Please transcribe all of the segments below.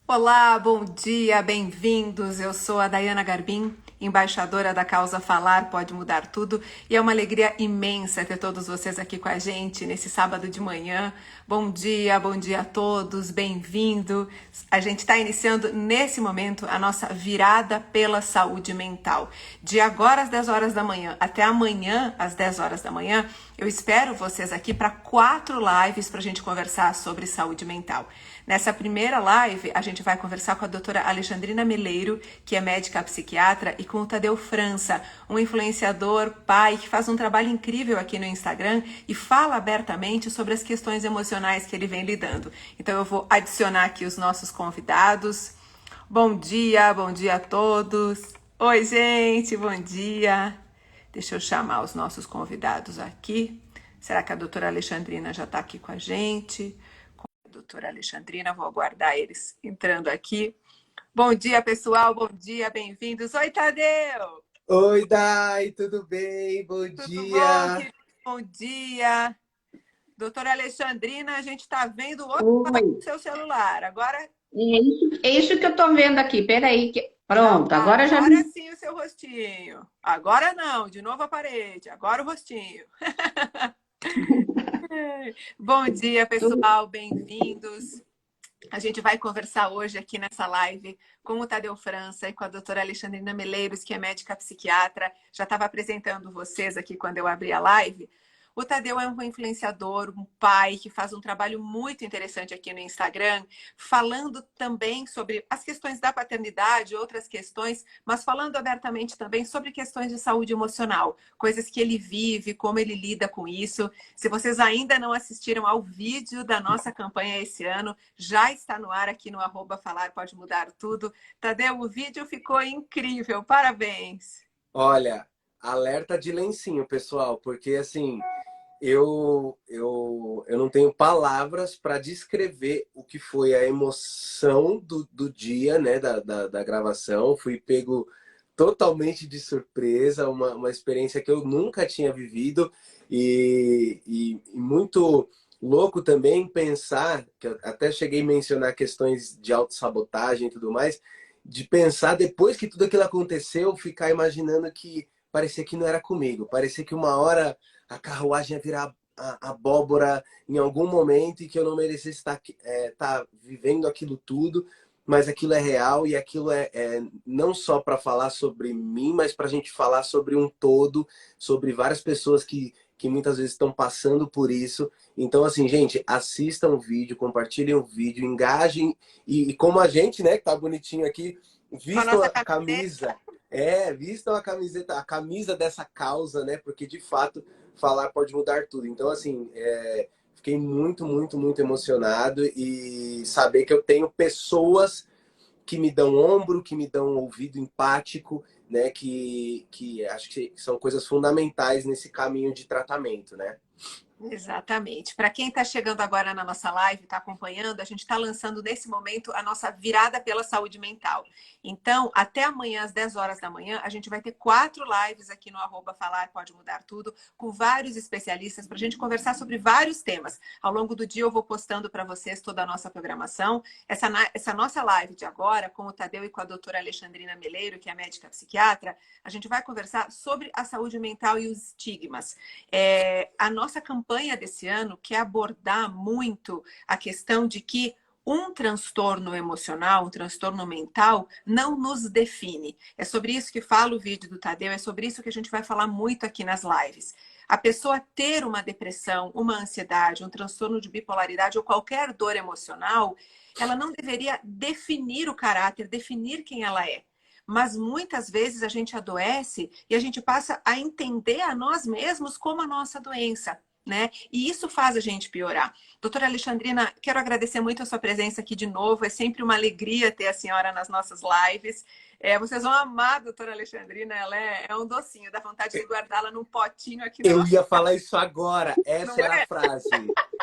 Olá, bom dia, bem-vindos. Eu sou a Dayana Garbim, embaixadora da causa Falar Pode Mudar Tudo, e é uma alegria imensa ter todos vocês aqui com a gente nesse sábado de manhã. Bom dia a todos, bem-vindo. A gente está iniciando nesse momento a nossa virada pela saúde mental. De agora às 10 horas da manhã até amanhã às 10 horas da manhã, eu espero vocês aqui para 4 lives para a gente conversar sobre saúde mental. Nessa primeira live, a gente vai conversar com a doutora Alexandrina Meleiro, que é médica psiquiatra, e com o Tadeu França, um influenciador, pai, que faz um trabalho incrível aqui no Instagram e fala abertamente sobre as questões emocionais que ele vem lidando. Então eu vou adicionar aqui os nossos convidados. Bom dia a todos. Oi, gente, bom dia. Deixa eu chamar os nossos convidados aqui. Será que a doutora Alexandrina já está aqui com a gente? Doutora Alexandrina, vou aguardar eles entrando aqui. Bom dia, pessoal, bom dia, bem-vindos. Oi, Tadeu! Oi, Dai, tudo bem? Bom Tudo bom, dia. querido? Bom dia. Doutora Alexandrina, a gente está vendo o outro lado Oi, do seu celular. Agora, é isso que eu tô vendo aqui. Peraí, não, pronto, agora já. agora sim o seu rostinho. Agora não, de novo a parede, agora o rostinho. Bom dia, pessoal, bem-vindos. A gente vai conversar hoje aqui nessa live com o Tadeu França e com a doutora Alexandrina Meleiros, que é médica psiquiatra. Já estava apresentando vocês aqui quando eu abri a live. O Tadeu é um influenciador, um pai que faz um trabalho muito interessante aqui no Instagram, falando também sobre as questões da paternidade, outras questões, mas falando abertamente também sobre questões de saúde emocional, coisas que ele vive, como ele lida com isso. Se vocês ainda não assistiram ao vídeo da nossa campanha esse ano, já está no ar aqui no @Falar Pode Mudar Tudo. Tadeu, o vídeo ficou incrível, parabéns! Olha, alerta de lencinho, pessoal, porque assim, eu não tenho palavras para descrever o que foi a emoção do dia, né, da gravação. Fui pego totalmente de surpresa, uma experiência que eu nunca tinha vivido e muito louco também pensar, que eu até cheguei a mencionar questões de autossabotagem e tudo mais, de pensar depois que tudo aquilo aconteceu, ficar imaginando que parecia que não era comigo, parecia que uma hora a carruagem ia virar a abóbora em algum momento e que eu não merecesse estar vivendo aquilo tudo, mas aquilo é real e aquilo é não só para falar sobre mim, mas para a gente falar sobre um todo, sobre várias pessoas que muitas vezes estão passando por isso. Então, assim, gente, assistam o vídeo, compartilhem o vídeo, engajem e como a gente, né, que tá bonitinho aqui, Com a vistam nossa a camiseta. camisa. Vistam a camiseta, a camisa dessa causa, né? Porque de fato falar pode mudar tudo. Então, assim, fiquei muito, muito, muito emocionado e saber que eu tenho pessoas que me dão ombro, que me dão ouvido empático, né? Que acho que são coisas fundamentais nesse caminho de tratamento, né? Exatamente. Para quem está chegando agora na nossa live, está acompanhando, a gente está lançando nesse momento a nossa virada pela saúde mental. Então, até amanhã, às 10 horas da manhã, a gente vai ter 4 lives aqui no @Falar Pode Mudar Tudo, com vários especialistas para a gente conversar sobre vários temas. Ao longo do dia, eu vou postando para vocês toda a nossa programação. Essa nossa live de agora, com o Tadeu e com a doutora Alexandrina Meleiro, que é médica psiquiatra, a gente vai conversar sobre a saúde mental e os estigmas. A nossa campanha desse ano quer abordar muito a questão de que um transtorno emocional, um transtorno mental, não nos define. É sobre isso que fala o vídeo do Tadeu, é sobre isso que a gente vai falar muito aqui nas lives. A pessoa ter uma depressão, uma ansiedade, um transtorno de bipolaridade ou qualquer dor emocional, ela não deveria definir o caráter, definir quem ela é. Mas muitas vezes a gente adoece e a gente passa a entender a nós mesmos como a nossa doença, né? E isso faz a gente piorar. Doutora Alexandrina, quero agradecer muito a sua presença aqui de novo. É sempre uma alegria ter a senhora nas nossas lives. Vocês vão amar a doutora Alexandrina, ela é um docinho, dá vontade de guardá-la num potinho aqui na Eu nossa ia casa, falar isso agora. não Essa era a é? frase.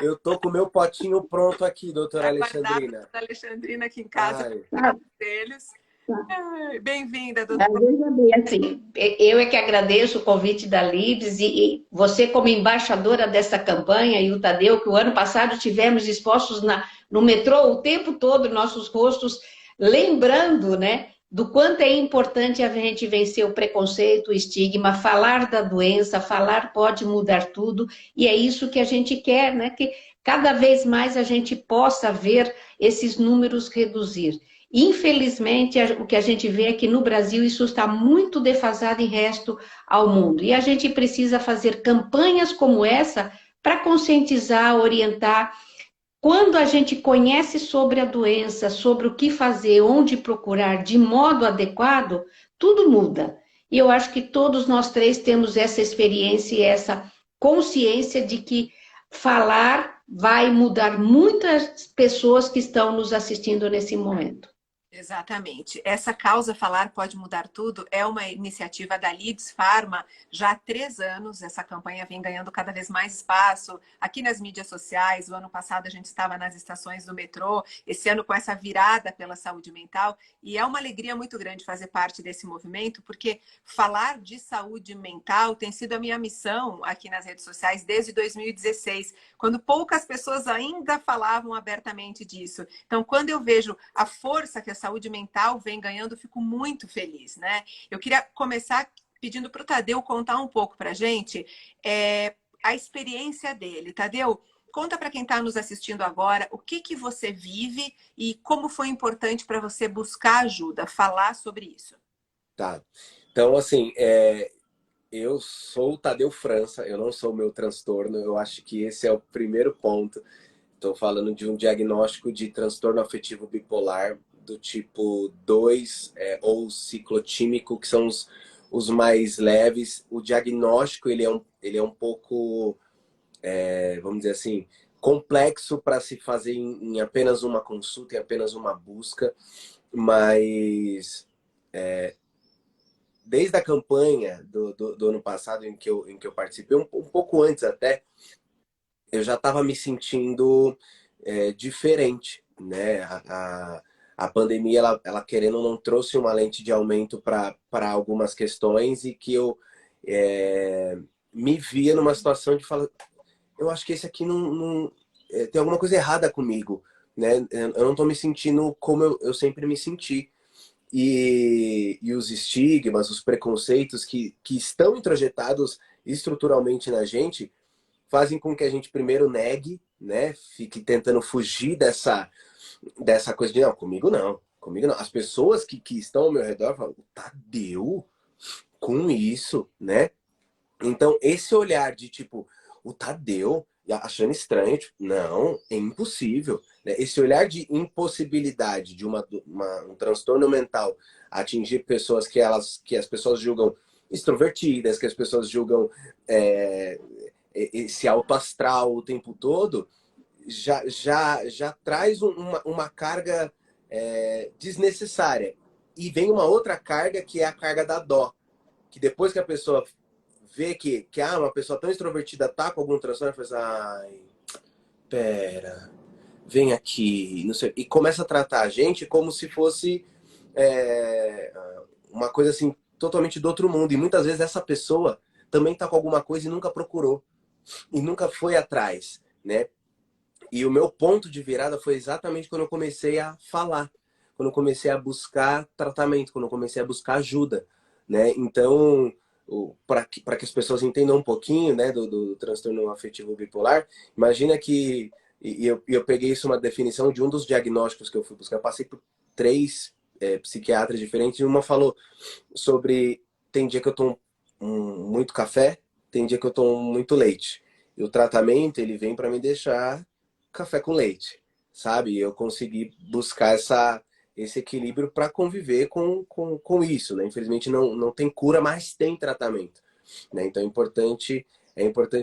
Eu tô com o meu potinho pronto aqui, doutora Para guardar a Alexandrina. doutora Alexandrina aqui em casa, Ai, para os conselhos. Bem-vinda, doutora. Veja bem, assim, eu é que agradeço o convite da Lives e você como embaixadora dessa campanha e o Tadeu, que o ano passado tivemos expostos no metrô o tempo todo, nossos rostos, lembrando, né, do quanto é importante a gente vencer o preconceito, o estigma, falar da doença, falar pode mudar tudo, e é isso que a gente quer, né, que cada vez mais a gente possa ver esses números reduzir. Infelizmente, o que a gente vê é que no Brasil isso está muito defasado em resto ao mundo. E a gente precisa fazer campanhas como essa para conscientizar, orientar. Quando a gente conhece sobre a doença, sobre o que fazer, onde procurar de modo adequado, tudo muda. E eu acho que todos nós três temos essa experiência e essa consciência de que falar vai mudar muitas pessoas que estão nos assistindo nesse momento. Exatamente. Essa causa Falar Pode Mudar Tudo é uma iniciativa da Leads Pharma já há 3 anos. Essa campanha vem ganhando cada vez mais espaço aqui nas mídias sociais. O ano passado a gente estava nas estações do metrô, esse ano com essa virada pela saúde mental. E é uma alegria muito grande fazer parte desse movimento, porque falar de saúde mental tem sido a minha missão aqui nas redes sociais desde 2016, quando poucas pessoas ainda falavam abertamente disso. Então, quando eu vejo a força que a saúde mental vem ganhando, fico muito feliz, né? Eu queria começar pedindo para o Tadeu contar um pouco para a gente a experiência dele. Tadeu, conta para quem está nos assistindo agora o que você vive e como foi importante para você buscar ajuda, falar sobre isso. Tá. Então, assim, eu sou o Tadeu França, eu não sou o meu transtorno, eu acho que esse é o primeiro ponto. Estou falando de um diagnóstico de transtorno afetivo bipolar do tipo 2 ou ciclotímico, que são os mais leves. O diagnóstico ele é um pouco, vamos dizer assim, complexo para se fazer em apenas uma consulta, em apenas uma busca, mas desde a campanha do ano passado em que eu participei, um pouco antes até, eu já estava me sentindo diferente, né? A pandemia, ela querendo ou não, trouxe uma lente de aumento para algumas questões e que eu me via numa situação de falar, eu acho que esse aqui tem alguma coisa errada comigo, né? Eu não estou me sentindo como eu sempre me senti. E os estigmas, os preconceitos que estão introjetados estruturalmente na gente fazem com que a gente primeiro negue, né? Fique tentando fugir dessa coisa de não, comigo não, comigo não. As pessoas que estão ao meu redor falam, Tadeu, com isso, né? Então, esse olhar de tipo, o Tadeu, achando estranho, tipo, não, é impossível. Né? Esse olhar de impossibilidade de um transtorno mental atingir pessoas que as pessoas julgam extrovertidas, que as pessoas julgam esse alto astral o tempo todo, já traz uma carga desnecessária. E vem uma outra carga que é a carga da dó. Que depois que a pessoa vê que uma pessoa tão extrovertida tá com algum transtorno, ela fala assim, ai, pera, vem aqui, não sei, e começa a tratar a gente como se fosse uma coisa assim, totalmente do outro mundo. E muitas vezes essa pessoa também tá com alguma coisa e nunca procurou. E nunca foi atrás, né? E o meu ponto de virada foi exatamente quando eu comecei a falar, quando eu comecei a buscar tratamento, quando eu comecei a buscar ajuda, né? Então, para que as pessoas entendam um pouquinho, né, do transtorno afetivo bipolar, imagina que eu peguei isso uma definição de um dos diagnósticos que eu fui buscar. Eu passei por 3 psiquiatras diferentes e uma falou sobre tem dia que eu tomo muito café, tem dia que eu tomo muito leite. E o tratamento, ele vem para me deixar café com leite, sabe? Eu consegui buscar esse equilíbrio para conviver com isso, né? Infelizmente não tem cura, mas tem tratamento, né? Então é importante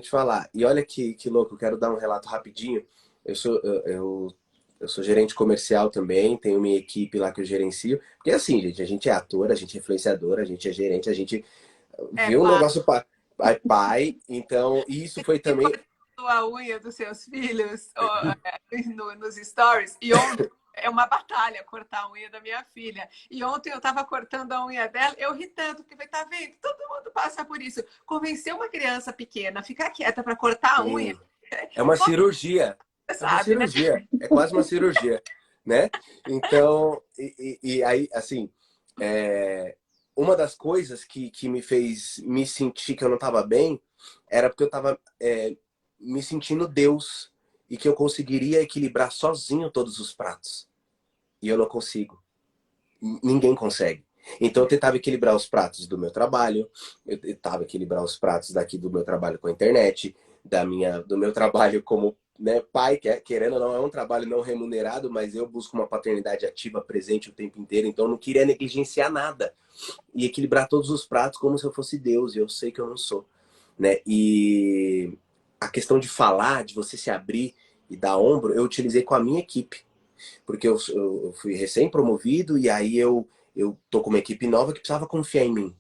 falar. E olha que louco, eu quero dar um relato rapidinho. Eu sou gerente comercial também, tenho minha equipe lá que eu gerencio. Porque assim, gente, a gente é ator, a gente é influenciador, a gente é gerente, a gente vê um Pai, negócio pai. Então, isso foi e também. pode a unha dos seus filhos nos stories. E ontem É uma batalha cortar a unha da minha filha. E ontem eu estava cortando a unha dela, eu ri tanto, porque tá vendo? Todo mundo passa por isso. Convencer uma criança pequena a ficar quieta para cortar a unha, Sim. É uma cirurgia. você É uma sabe, né? cirurgia. É quase uma cirurgia, né? Então, e aí, assim, uma das coisas que me fez me sentir que eu não estava bem era porque eu estava me sentindo Deus e que eu conseguiria equilibrar sozinho todos os pratos. E eu não consigo. Ninguém consegue. Então eu tentava equilibrar os pratos do meu trabalho, eu tentava equilibrar os pratos daqui do meu trabalho com a internet, do meu trabalho como, né, pai, que querendo ou não, é um trabalho não remunerado, mas eu busco uma paternidade ativa presente o tempo inteiro, então eu não queria negligenciar nada e equilibrar todos os pratos como se eu fosse Deus, e eu sei que eu não sou, né? E a questão de falar, de você se abrir e dar ombro, eu utilizei com a minha equipe, porque eu fui recém-promovido e aí eu tô com uma equipe nova que precisava confiar em mim.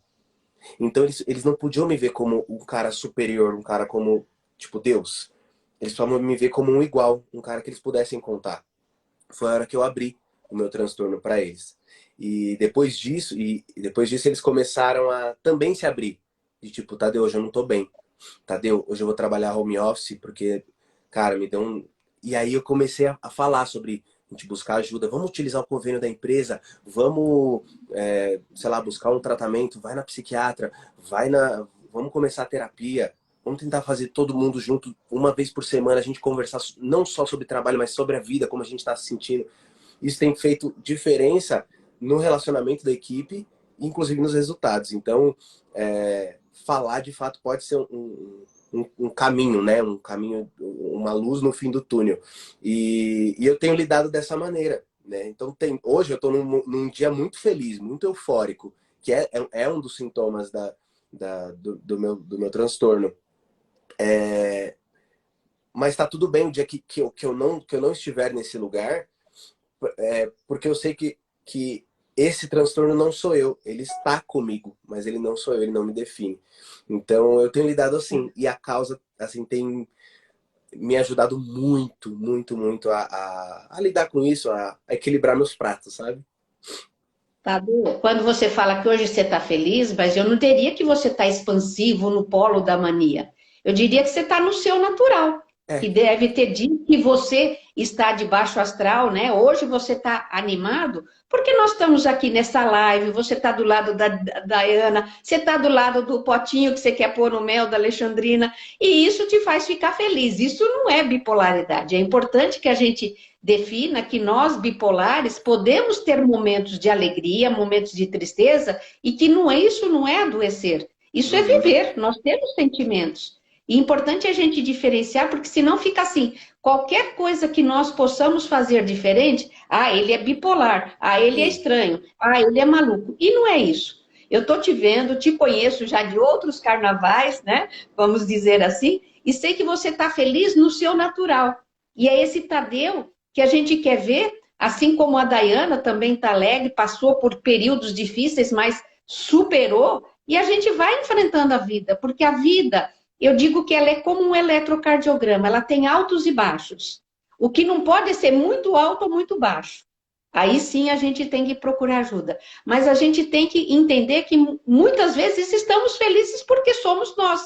Então eles não podiam me ver como um cara superior, um cara como, tipo, Deus. Eles precisavam me ver como um igual, um cara que eles pudessem contar. Foi a hora que eu abri o meu transtorno para eles. E depois disso eles começaram a também se abrir. De tipo, Tadeu, hoje eu não tô bem. Tadeu, hoje eu vou trabalhar home office porque, cara, me deu um... E aí eu comecei a falar sobre a gente buscar ajuda. Vamos utilizar o convênio da empresa, vamos, sei lá, buscar um tratamento, vai na psiquiatra, vamos começar a terapia, vamos tentar fazer todo mundo junto, uma vez por semana, a gente conversar não só sobre trabalho, mas sobre a vida, como a gente está se sentindo. Isso tem feito diferença no relacionamento da equipe, inclusive nos resultados. Então, falar de fato pode ser um caminho, né? Um caminho, uma luz no fim do túnel. E eu tenho lidado dessa maneira, né? Então, hoje eu estou num dia muito feliz, muito eufórico, que é um dos sintomas do meu transtorno. Mas está tudo bem o dia que eu não estiver nesse lugar, porque eu sei que esse transtorno não sou eu, ele está comigo, mas ele não sou eu, ele não me define. Então eu tenho lidado assim, e a causa assim tem me ajudado muito, muito, muito a lidar com isso, a equilibrar meus pratos, sabe? Tadu, quando você fala que hoje você está feliz, mas eu não diria que você está expansivo no polo da mania. Eu diria que você está no seu natural, É, que deve ter dito que você está de baixo astral, né? Hoje você está animado, porque nós estamos aqui nessa live, você está do lado da Dayana, você está do lado do potinho que você quer pôr no mel da Alexandrina, e isso te faz ficar feliz. Isso não é bipolaridade. É importante que a gente defina que nós, bipolares, podemos ter momentos de alegria, momentos de tristeza, e que isso não é adoecer. Isso é uhum, viver, nós temos sentimentos. E é importante a gente diferenciar, porque senão fica assim, qualquer coisa que nós possamos fazer diferente, ele é bipolar, ele é sim. estranho, ele é maluco. E não é isso. Eu estou te vendo, te conheço já de outros carnavais, né? Vamos dizer assim, e sei que você está feliz no seu natural. E é esse Tadeu que a gente quer ver, assim como a Dayana também está alegre, passou por períodos difíceis, mas superou, e a gente vai enfrentando a vida, porque a vida, eu digo que ela é como um eletrocardiograma, ela tem altos e baixos. O que não pode ser muito alto ou muito baixo. Aí sim a gente tem que procurar ajuda. Mas a gente tem que entender que muitas vezes estamos felizes porque somos nós.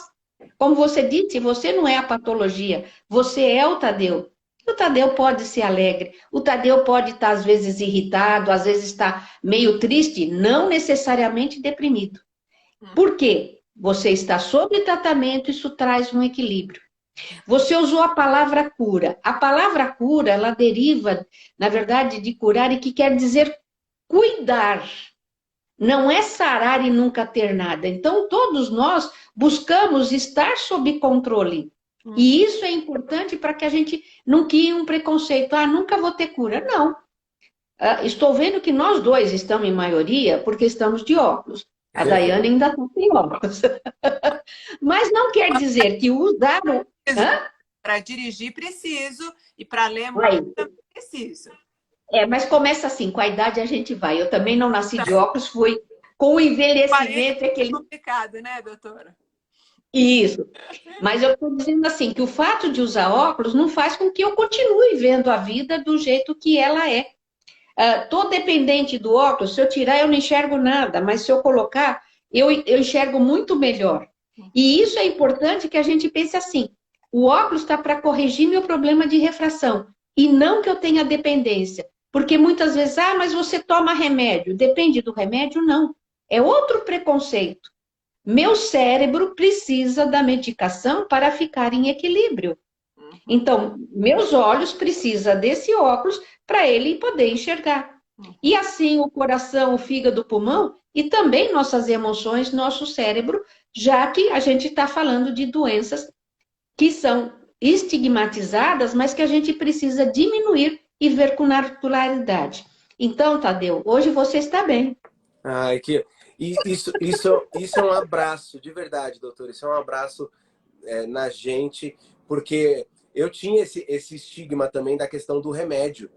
Como você disse, você não é a patologia, você é o Tadeu. O Tadeu pode ser alegre, o Tadeu pode estar às vezes irritado, às vezes estar meio triste, não necessariamente deprimido. Por quê? Você está sob tratamento, isso traz um equilíbrio. Você usou a palavra cura. A palavra cura, ela deriva, na verdade, de curar e que quer dizer cuidar. Não é sarar e nunca ter nada. Então, todos nós buscamos estar sob controle. E isso é importante para que a gente não crie um preconceito. Nunca vou ter cura. Não. Estou vendo que nós dois estamos em maioria porque estamos de óculos. A Dayane ainda está sem óculos. Mas não quer dizer que usar o... Para dirigir preciso e para ler Aí. muito também preciso. Mas começa assim, com a idade a gente vai. Eu também não nasci de óculos, foi com o envelhecimento. É complicado, né, doutora? Isso. Mas eu estou dizendo assim, que o fato de usar óculos não faz com que eu continue vendo a vida do jeito que ela é. Estou dependente do óculos, se eu tirar eu não enxergo nada, mas se eu colocar, eu enxergo muito melhor. E isso é importante que a gente pense assim, o óculos está para corrigir meu problema de refração, e não que eu tenha dependência. Porque muitas vezes, mas você toma remédio. Depende do remédio? Não. É outro preconceito. Meu cérebro precisa da medicação para ficar em equilíbrio. Então, meus olhos precisam desse óculos para ele poder enxergar. E assim o coração, o fígado, o pulmão e também nossas emoções, nosso cérebro, já que a gente está falando de doenças que são estigmatizadas, mas que a gente precisa diminuir e ver com naturalidade. Então, Tadeu, hoje você está bem. Ai, isso é um abraço, de verdade, doutor. Isso é um abraço na gente, porque eu tinha esse estigma também da questão do remédio.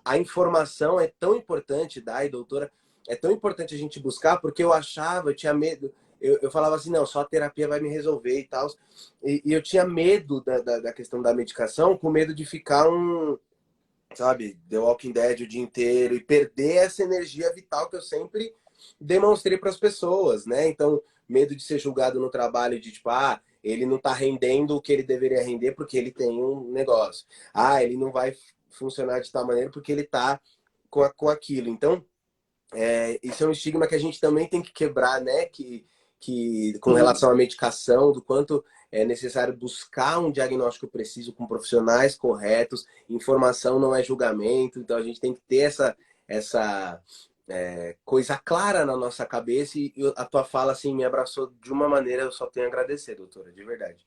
A informação é tão importante, Dai, doutora, é tão importante a gente buscar, porque eu tinha medo, eu falava assim, não, só a terapia vai me resolver e tal. E eu tinha medo da questão da medicação, com medo de ficar sabe, The Walking Dead o dia inteiro e perder essa energia vital que eu sempre demonstrei para as pessoas, né? Então, medo de ser julgado no trabalho, de tipo, ele não tá rendendo o que ele deveria render porque ele tem um negócio. Ele não vai funcionar de tal maneira porque ele tá com aquilo. Então, isso é um estigma que a gente também tem que quebrar, né? Que com relação à medicação, do quanto é necessário buscar um diagnóstico preciso com profissionais corretos. Informação não é julgamento, então a gente tem que ter essa coisa clara na nossa cabeça. E a tua fala assim me abraçou de uma maneira, eu só tenho a agradecer, doutora, de verdade.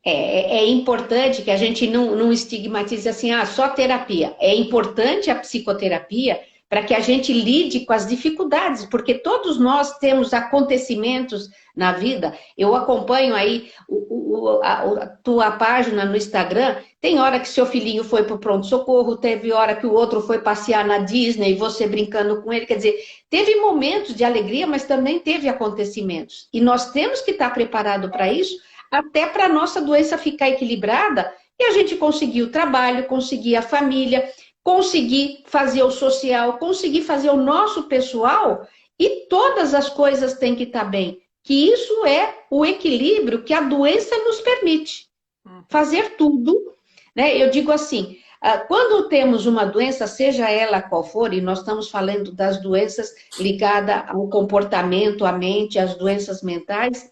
É importante que a gente não estigmatize assim, só terapia. É importante a psicoterapia para que a gente lide com as dificuldades, porque todos nós temos acontecimentos na vida. Eu acompanho aí a tua página no Instagram, tem hora que seu filhinho foi para o pronto-socorro, teve hora que o outro foi passear na Disney, você brincando com ele, quer dizer, teve momentos de alegria, mas também teve acontecimentos. E nós temos que estar preparado para isso, até para a nossa doença ficar equilibrada e a gente conseguir o trabalho, conseguir a família, conseguir fazer o social, conseguir fazer o nosso pessoal, e todas as coisas têm que estar bem. Que isso é o equilíbrio que a doença nos permite. Fazer tudo, né? Eu digo assim, quando temos uma doença, seja ela qual for, e nós estamos falando das doenças ligadas ao comportamento, à mente, às doenças mentais,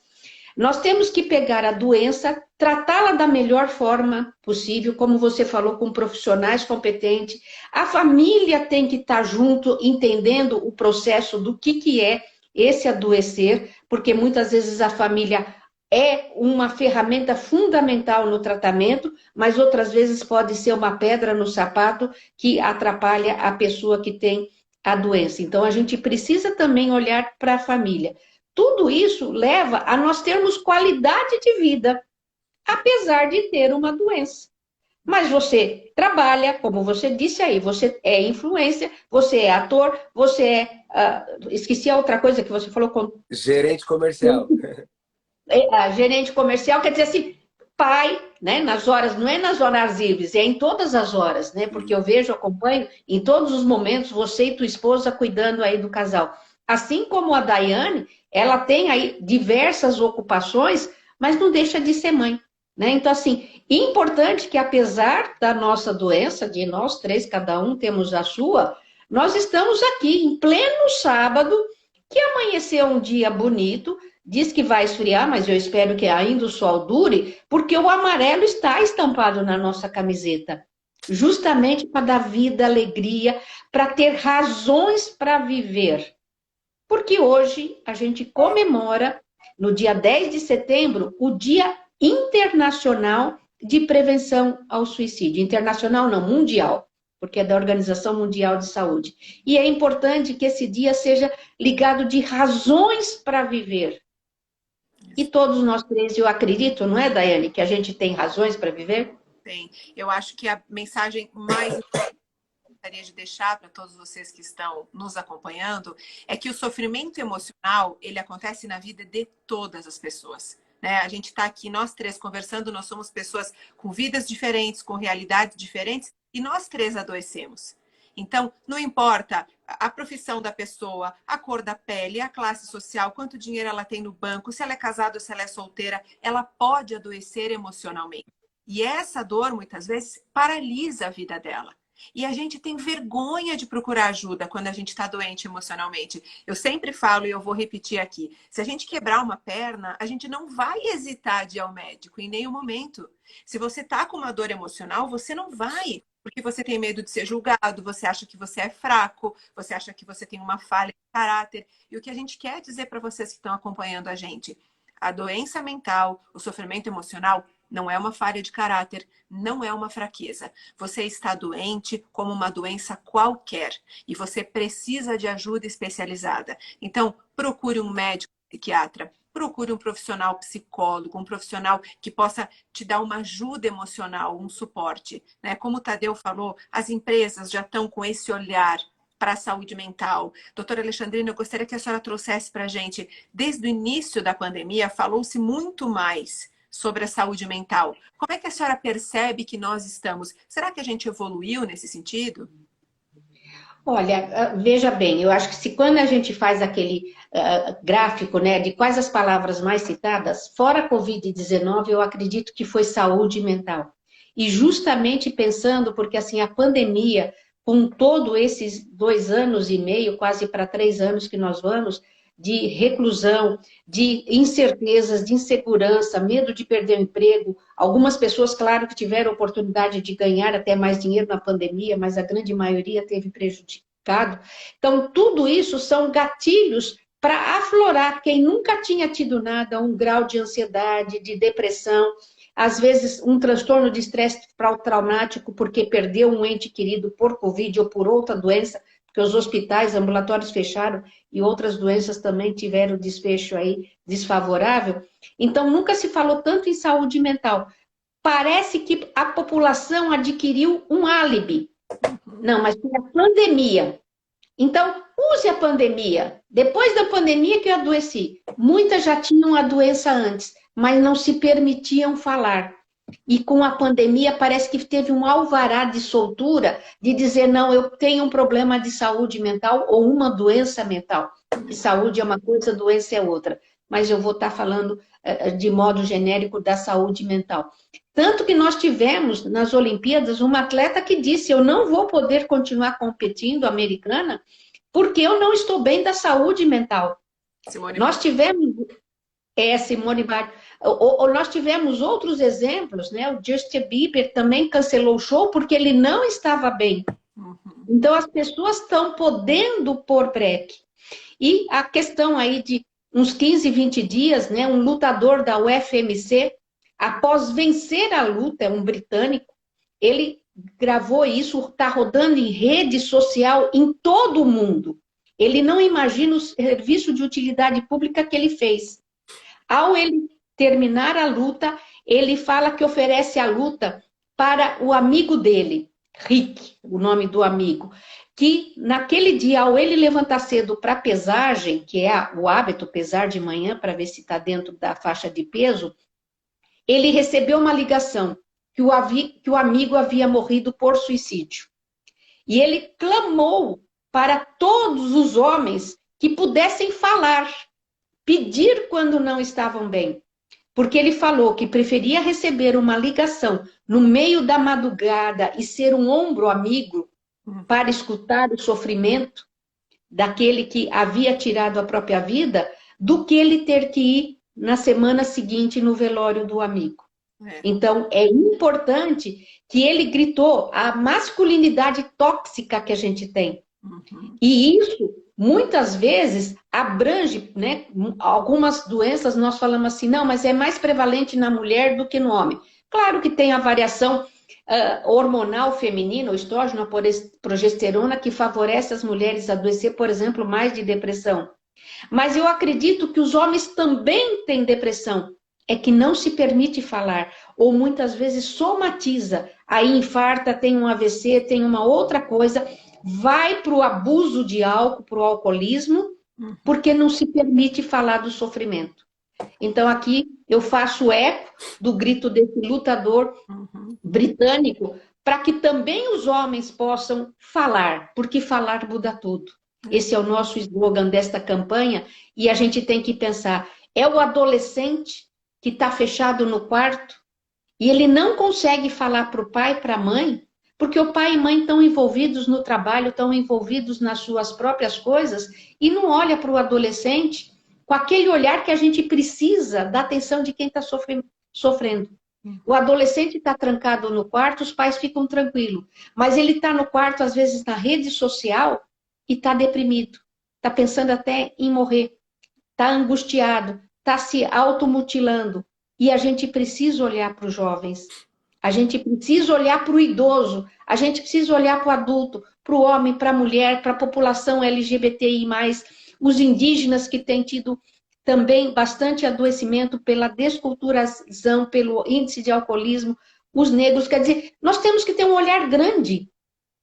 nós temos que pegar a doença, tratá-la da melhor forma possível, como você falou, com profissionais competentes. A família tem que estar junto, entendendo o processo do que é esse adoecer, porque muitas vezes a família é uma ferramenta fundamental no tratamento, mas outras vezes pode ser uma pedra no sapato que atrapalha a pessoa que tem a doença. Então, a gente precisa também olhar para a família. Tudo isso leva a nós termos qualidade de vida, apesar de ter uma doença. Mas você trabalha, como você disse aí, você é influencer, você é ator, você é... esqueci a outra coisa que você falou. Gerente comercial. Gerente comercial, quer dizer assim, pai, né? Nas horas, não é nas horas livres, é em todas as horas, né? Porque eu vejo, acompanho, em todos os momentos, você e tua esposa cuidando aí do casal. Assim como a Daiane, ela tem aí diversas ocupações, mas não deixa de ser mãe, né? Então, assim, importante que apesar da nossa doença, de nós três, cada um temos a sua, nós estamos aqui em pleno sábado, que amanheceu um dia bonito, diz que vai esfriar, mas eu espero que ainda o sol dure, porque o amarelo está estampado na nossa camiseta, justamente para dar vida, alegria, para ter razões para viver. Porque hoje a gente comemora, no dia 10 de setembro, o Dia Internacional de Prevenção ao Suicídio. Internacional não, mundial, porque é da Organização Mundial de Saúde. E é importante que esse dia seja ligado de razões para viver. E todos nós três, eu acredito, não é, Daiane, que a gente tem razões para viver? Tem. Eu acho que a mensagem mais gostaria de deixar para todos vocês que estão nos acompanhando é que o sofrimento emocional, ele acontece na vida de todas as pessoas. Né? A gente está aqui, nós três, conversando, nós somos pessoas com vidas diferentes, com realidades diferentes, e nós três adoecemos. Então, não importa a profissão da pessoa, a cor da pele, a classe social, quanto dinheiro ela tem no banco, se ela é casada ou se ela é solteira, ela pode adoecer emocionalmente. E essa dor, muitas vezes, paralisa a vida dela. E a gente tem vergonha de procurar ajuda quando a gente está doente emocionalmente. Eu sempre falo, e eu vou repetir aqui, se a gente quebrar uma perna, a gente não vai hesitar de ir ao médico em nenhum momento. Se você está com uma dor emocional, você não vai, porque você tem medo de ser julgado, você acha que você é fraco, você acha que você tem uma falha de caráter. E o que a gente quer dizer para vocês que estão acompanhando a gente, a doença mental, o sofrimento emocional, não é uma falha de caráter, não é uma fraqueza. Você está doente como uma doença qualquer e você precisa de ajuda especializada. Então, procure um médico psiquiatra, procure um profissional psicólogo, um profissional que possa te dar uma ajuda emocional, um suporte, né? Como o Tadeu falou, as empresas já estão com esse olhar para a saúde mental. Doutora Alexandrina, eu gostaria que a senhora trouxesse para a gente, desde o início da pandemia, falou-se muito mais sobre a saúde mental. Como é que a senhora percebe que nós estamos? Será que a gente evoluiu nesse sentido? Olha, veja bem, eu acho que se quando a gente faz aquele gráfico, né, de quais as palavras mais citadas, fora Covid-19, eu acredito que foi saúde mental. E justamente pensando, porque assim, a pandemia, com todos esses 2 anos e meio, quase para 3 anos que nós vamos, de reclusão, de incertezas, de insegurança, medo de perder o emprego. Algumas pessoas, claro, que tiveram oportunidade de ganhar até mais dinheiro na pandemia, mas a grande maioria teve prejudicado. Então, tudo isso são gatilhos para aflorar quem nunca tinha tido nada, um grau de ansiedade, de depressão, às vezes um transtorno de estresse traumático porque perdeu um ente querido por Covid ou por outra doença, porque os hospitais, ambulatórios fecharam e outras doenças também tiveram desfecho aí desfavorável. Então, nunca se falou tanto em saúde mental. Parece que a população adquiriu um álibi. Não, mas tem a pandemia. Então, use a pandemia. Depois da pandemia que eu adoeci, muitas já tinham a doença antes, mas não se permitiam falar. E com a pandemia parece que teve um alvará de soltura de dizer, não, eu tenho um problema de saúde mental ou uma doença mental. E saúde é uma coisa, doença é outra. Mas eu vou estar falando de modo genérico da saúde mental. Tanto que nós tivemos nas Olimpíadas uma atleta que disse, eu não vou poder continuar competindo, americana, porque eu não estou bem da saúde mental. Nós tivemos... Simone Biles. Nós tivemos outros exemplos, né? O Justin Bieber também cancelou o show porque ele não estava bem. Então, as pessoas estão podendo pôr breque. E a questão aí de uns 15, 20 dias, né? Um lutador da UFMC, após vencer a luta, um britânico, ele gravou isso, está rodando em rede social em todo o mundo. Ele não imagina o serviço de utilidade pública que ele fez. Ao ele terminar a luta, ele fala que oferece a luta para o amigo dele, Rick, o nome do amigo, que naquele dia, ao ele levantar cedo para pesagem, que é o hábito, pesar de manhã, para ver se está dentro da faixa de peso, ele recebeu uma ligação que o amigo havia morrido por suicídio. E ele clamou para todos os homens que pudessem falar, pedir quando não estavam bem. Porque ele falou que preferia receber uma ligação no meio da madrugada e ser um ombro amigo para escutar o sofrimento daquele que havia tirado a própria vida, do que ele ter que ir na semana seguinte no velório do amigo. Então, é importante que ele gritou a masculinidade tóxica que a gente tem. E isso, muitas vezes, abrange, né? Algumas doenças nós falamos assim, não, mas é mais prevalente na mulher do que no homem. Claro que tem a variação hormonal feminina, o estrógeno, a progesterona, que favorece as mulheres a adoecer, por exemplo, mais de depressão. Mas eu acredito que os homens também têm depressão. É que não se permite falar, ou muitas vezes somatiza. Aí infarta, tem um AVC, tem uma outra coisa, vai para o abuso de álcool, para o alcoolismo, porque não se permite falar do sofrimento. Então aqui eu faço eco do grito desse lutador britânico, para que também os homens possam falar, porque falar muda tudo. Esse é o nosso slogan desta campanha, e a gente tem que pensar, é o adolescente que está fechado no quarto e ele não consegue falar para o pai, para a mãe, porque o pai e mãe estão envolvidos no trabalho, estão envolvidos nas suas próprias coisas, e não olha para o adolescente com aquele olhar que a gente precisa da atenção de quem está sofrendo. O adolescente está trancado no quarto, os pais ficam tranquilos. Mas ele está no quarto, às vezes, na rede social, e está deprimido. Está pensando até em morrer. Está angustiado, está se automutilando. E a gente precisa olhar para os jovens. A gente precisa olhar para o idoso. A gente precisa olhar para o adulto, para o homem, para a mulher, para a população LGBTI+, os indígenas que têm tido também bastante adoecimento pela desculturação, pelo índice de alcoolismo, os negros. Quer dizer, nós temos que ter um olhar grande.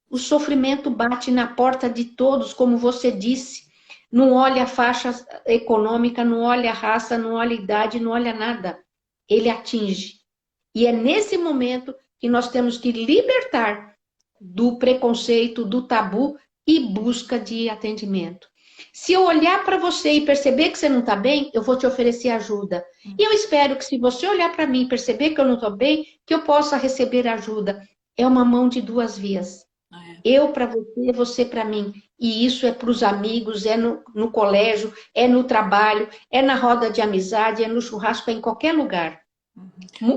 O sofrimento bate na porta de todos, como você disse. Não olha a faixa econômica, não olha a raça, não olha a idade, não olha nada. Ele atinge. E é nesse momento que nós temos que libertar do preconceito, do tabu e busca de atendimento. Se eu olhar para você e perceber que você não está bem, eu vou te oferecer ajuda. E eu espero que se você olhar para mim e perceber que eu não estou bem, que eu possa receber ajuda. É uma mão de duas vias. Eu para você, você para mim. E isso é para os amigos, é no colégio, é no trabalho, é na roda de amizade, é no churrasco, é em qualquer lugar.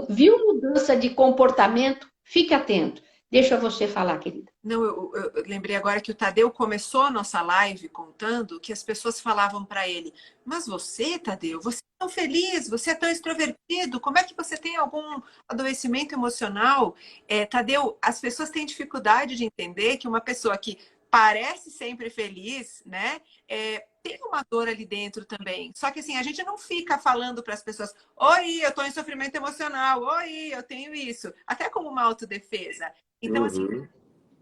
Viu mudança de comportamento? Fique atento. Deixa você falar, querida. Não, eu lembrei agora que o Tadeu começou a nossa live contando que as pessoas falavam para ele: mas você, Tadeu, você é tão feliz, você é tão extrovertido, como é que você tem algum adoecimento emocional? Tadeu, as pessoas têm dificuldade de entender que uma pessoa que parece sempre feliz, né, tem uma dor ali dentro também. Só que assim, a gente não fica falando para as pessoas: oi, eu estou em sofrimento emocional, oi, eu tenho isso, até como uma autodefesa. Então, assim, o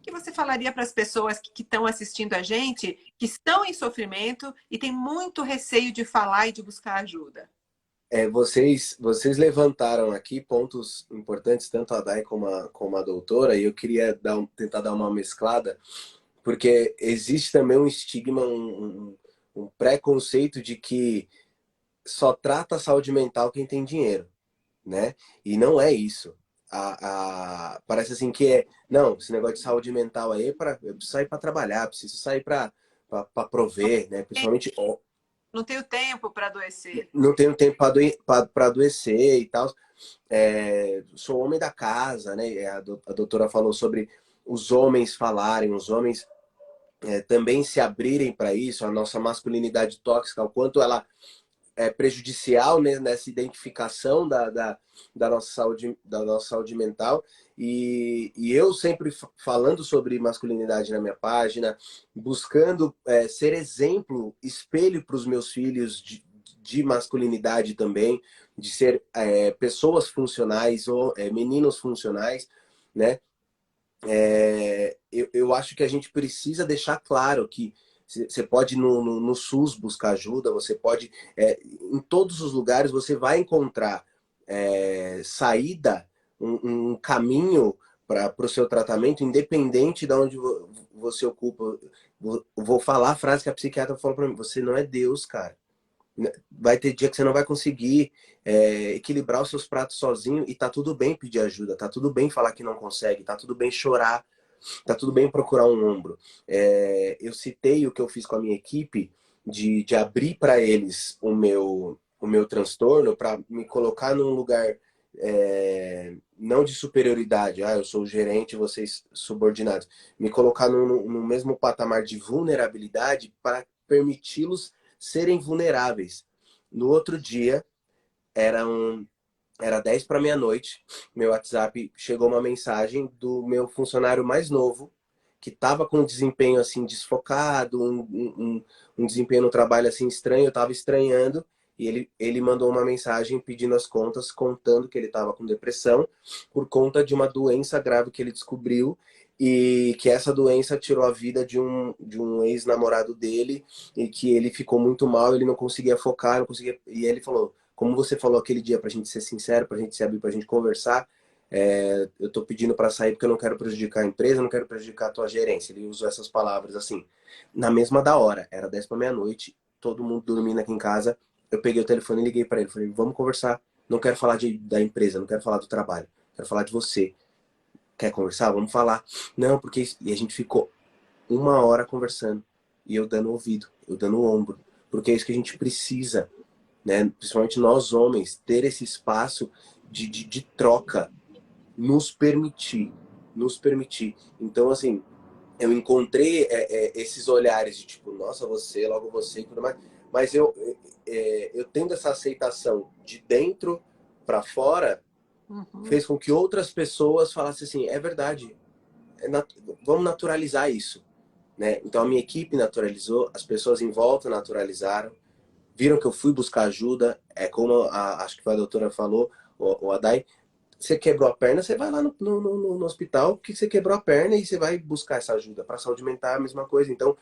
que você falaria para as pessoas que estão assistindo a gente, que estão em sofrimento e têm muito receio de falar e de buscar ajuda? Vocês levantaram aqui pontos importantes, tanto a Dai como a doutora, e eu queria tentar dar uma mesclada, porque existe também um estigma, um preconceito de que só trata a saúde mental quem tem dinheiro, né? E não é isso. Parece assim que não, esse negócio de saúde mental aí eu preciso sair para trabalhar, preciso sair para prover, né? Principalmente não tenho tempo para adoecer. Não tenho tempo para adoecer e tal. Sou homem da casa, né? A doutora falou sobre os homens falarem, os homens também se abrirem para isso, a nossa masculinidade tóxica, o quanto ela é prejudicial, né, nessa identificação da nossa saúde mental. E eu sempre falando sobre masculinidade na minha página, buscando ser exemplo, espelho para os meus filhos de masculinidade também, de ser pessoas funcionais ou meninos funcionais, né? Eu acho que a gente precisa deixar claro que você pode ir no SUS buscar ajuda, você pode... em todos os lugares você vai encontrar saída, um caminho para o seu tratamento, independente de onde você ocupa. Vou falar a frase que a psiquiatra falou para mim: você não é Deus, cara. Vai ter dia que você não vai conseguir equilibrar os seus pratos sozinho, e tá tudo bem pedir ajuda, tá tudo bem falar que não consegue, tá tudo bem chorar, tá tudo bem procurar um ombro. Eu citei o que eu fiz com a minha equipe de abrir para eles o meu transtorno, para me colocar num lugar não de superioridade, eu sou o gerente, vocês subordinados, me colocar no mesmo patamar de vulnerabilidade para permiti-los serem vulneráveis. No outro dia, era 10 para meia-noite, meu WhatsApp chegou uma mensagem do meu funcionário mais novo, que estava com um desempenho assim desfocado, um desempenho no trabalho assim estranho, eu estava estranhando, e ele mandou uma mensagem pedindo as contas, contando que ele estava com depressão por conta de uma doença grave que ele descobriu, e que essa doença tirou a vida de um ex-namorado dele, e que ele ficou muito mal, ele não conseguia focar, não conseguia... E ele falou: como você falou aquele dia, pra gente ser sincero, pra gente se abrir, pra gente conversar, eu tô pedindo para sair porque eu não quero prejudicar a empresa, não quero prejudicar a tua gerência. Ele usou essas palavras assim. Na mesma da hora, era 10 para meia-noite, todo mundo dormindo aqui em casa. Eu peguei o telefone e liguei para ele. Falei, vamos conversar. Não quero falar da empresa, não quero falar do trabalho. Quero falar de você. Quer conversar? Vamos falar. Não, porque... E a gente ficou 1 hora conversando. E eu dando ouvido, eu dando o ombro. Porque é isso que a gente precisa, né? Principalmente nós homens, ter esse espaço de troca. Nos permitir. Nos permitir. Então, assim, eu encontrei esses olhares de tipo, nossa, você, logo você e tudo mais. Mas eu tendo essa aceitação de dentro para fora, fez com que outras pessoas falassem assim, é verdade, vamos naturalizar isso, né? Então a minha equipe naturalizou, as pessoas em volta naturalizaram, viram que eu fui buscar ajuda, como acho que foi a doutora falou, o Adai, você quebrou a perna, você vai lá no hospital, porque você quebrou a perna e você vai buscar essa ajuda. Para a saúde mental é a mesma coisa. Então,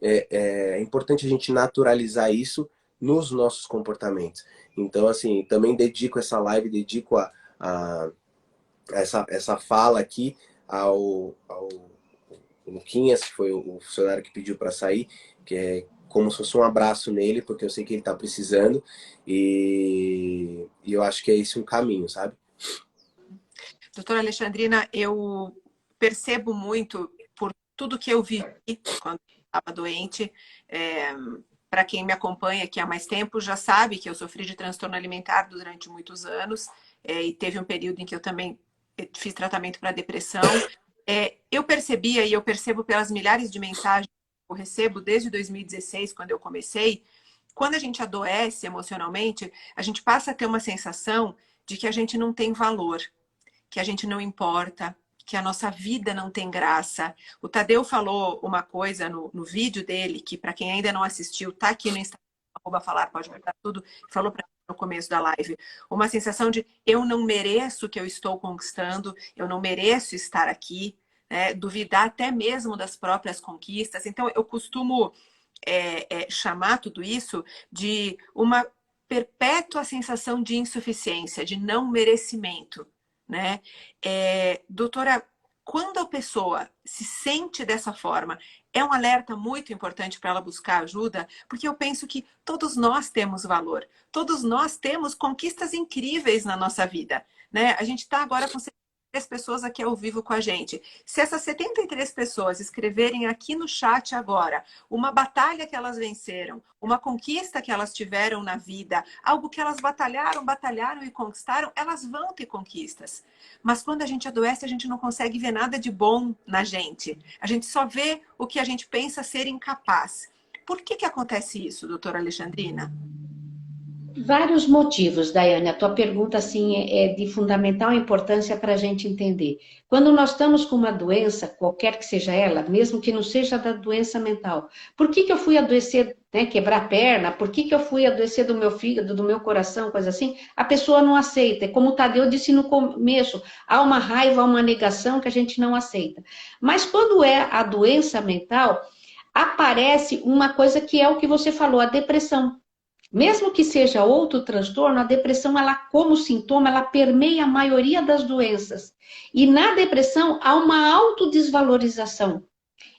é importante a gente naturalizar isso nos nossos comportamentos. Então, assim, também dedico essa live, dedico essa fala aqui ao Luquinhas, que foi o funcionário que pediu para sair, que é como se fosse um abraço nele, porque eu sei que ele está precisando. E eu acho que é esse um caminho, sabe? Doutora Alexandrina, eu percebo muito por tudo que eu vivi quando estava doente. Para quem me acompanha aqui há mais tempo, já sabe que eu sofri de transtorno alimentar durante muitos anos. E teve um período em que eu também fiz tratamento para depressão. Eu percebia e eu percebo pelas milhares de mensagens que eu recebo desde 2016, quando eu comecei, quando a gente adoece emocionalmente, a gente passa a ter uma sensação de que a gente não tem valor, que a gente não importa, que a nossa vida não tem graça. O Tadeu falou uma coisa no vídeo dele, que para quem ainda não assistiu, tá aqui no Instagram, @falar, pode guardar tudo, falou para mim no começo da live. Uma sensação de eu não mereço o que eu estou conquistando, eu não mereço estar aqui, né? Duvidar até mesmo das próprias conquistas. Então, eu costumo chamar tudo isso de uma perpétua sensação de insuficiência, de não merecimento, né? Doutora, quando a pessoa se sente dessa forma, é um alerta muito importante para ela buscar ajuda, porque eu penso que todos nós temos valor, todos nós temos conquistas incríveis na nossa vida, né? A gente está agora com 73 pessoas aqui ao vivo com a gente. Se essas 73 pessoas escreverem aqui no chat agora uma batalha que elas venceram, uma conquista que elas tiveram na vida, algo que elas batalharam e conquistaram, elas vão ter conquistas. Mas quando a gente adoece, a gente não consegue ver nada de bom na gente. A gente só vê o que a gente pensa ser incapaz. Por que acontece isso, doutora Alexandrina? Vários motivos, Daiane. A tua pergunta assim, é de fundamental importância para a gente entender. Quando nós estamos com uma doença, qualquer que seja ela, mesmo que não seja da doença mental, por que eu fui adoecer, né, quebrar a perna? Por que eu fui adoecer do meu fígado, do meu coração, coisa assim? A pessoa não aceita. Como o Tadeu disse no começo, há uma raiva, há uma negação que a gente não aceita. Mas quando é a doença mental, aparece uma coisa que é o que você falou, a depressão. Mesmo que seja outro transtorno, a depressão, ela como sintoma, ela permeia a maioria das doenças. E na depressão há uma autodesvalorização.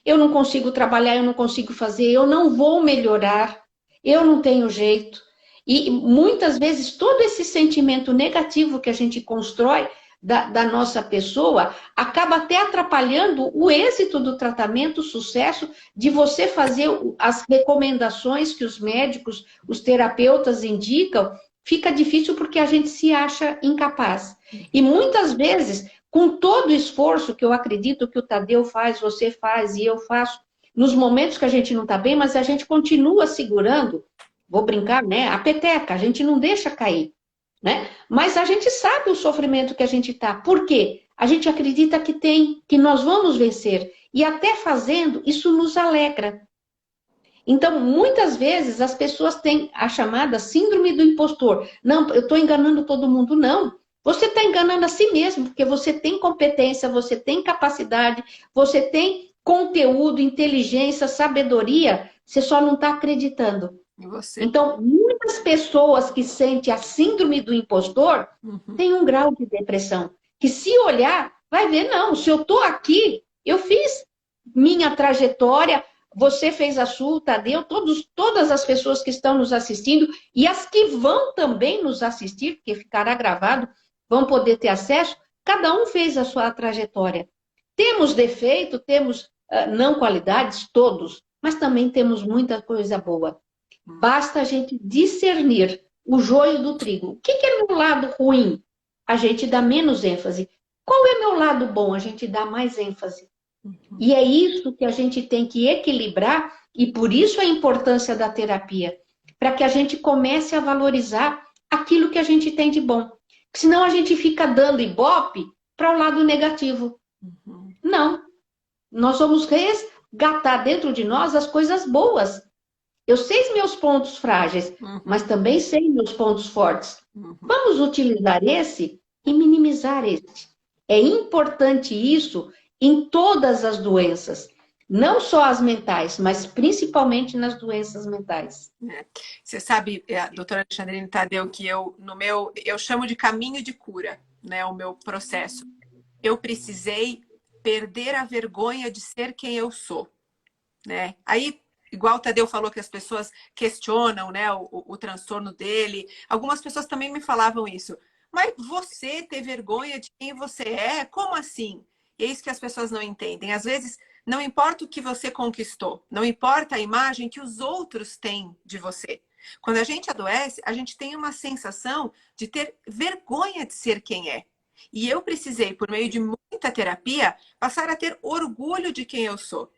Eu não consigo trabalhar, eu não consigo fazer, eu não vou melhorar, eu não tenho jeito. E muitas vezes todo esse sentimento negativo que a gente constrói da nossa pessoa acaba até atrapalhando o êxito do tratamento, o sucesso de você fazer as recomendações que os médicos, os terapeutas indicam, fica difícil porque a gente se acha incapaz. E muitas vezes, com todo o esforço que eu acredito que o Tadeu faz, você faz e eu faço, nos momentos que a gente não está bem, mas a gente continua segurando, vou brincar, né? A peteca, a gente não deixa cair. Né? Mas a gente sabe o sofrimento que a gente está. Por quê? A gente acredita que nós vamos vencer. E até fazendo, isso nos alegra. Então, muitas vezes, as pessoas têm a chamada síndrome do impostor. Não, eu estou enganando todo mundo. Não. Você está enganando a si mesmo, porque você tem competência, você tem capacidade, você tem conteúdo, inteligência, sabedoria, você só não está acreditando. Então, muitas pessoas que sentem a síndrome do impostor têm um grau de depressão, que se olhar, vai ver, não, se eu estou aqui, eu fiz minha trajetória, você fez a sua, Tadeu, todas as pessoas que estão nos assistindo e as que vão também nos assistir, porque ficará gravado, vão poder ter acesso, cada um fez a sua trajetória. Temos defeito, temos não qualidades, todos, mas também temos muita coisa boa. Basta a gente discernir o joio do trigo. O que é meu lado ruim? A gente dá menos ênfase. Qual é meu lado bom? A gente dá mais ênfase. E é isso que a gente tem que equilibrar, e por isso a importância da terapia, para que a gente comece a valorizar aquilo que a gente tem de bom. Senão a gente fica dando ibope para o lado negativo. Não. Nós vamos resgatar dentro de nós as coisas boas. Eu sei meus pontos frágeis, mas também sei meus pontos fortes. Vamos utilizar esse e minimizar esse. É importante isso em todas as doenças, não só as mentais, mas principalmente nas doenças mentais. Você sabe, doutora Alexandrine Tadeu, que eu chamo de caminho de cura, né, o meu processo. Eu precisei perder a vergonha de ser quem eu sou, né? Aí, igual o Tadeu falou que as pessoas questionam, né, o transtorno dele, algumas pessoas também me falavam isso. Mas você ter vergonha de quem você é? Como assim? E é isso que as pessoas não entendem. Às vezes, não importa o que você conquistou, não importa a imagem que os outros têm de você. Quando a gente adoece, a gente tem uma sensação de ter vergonha de ser quem é. E eu precisei, por meio de muita terapia, passar a ter orgulho de quem eu sou.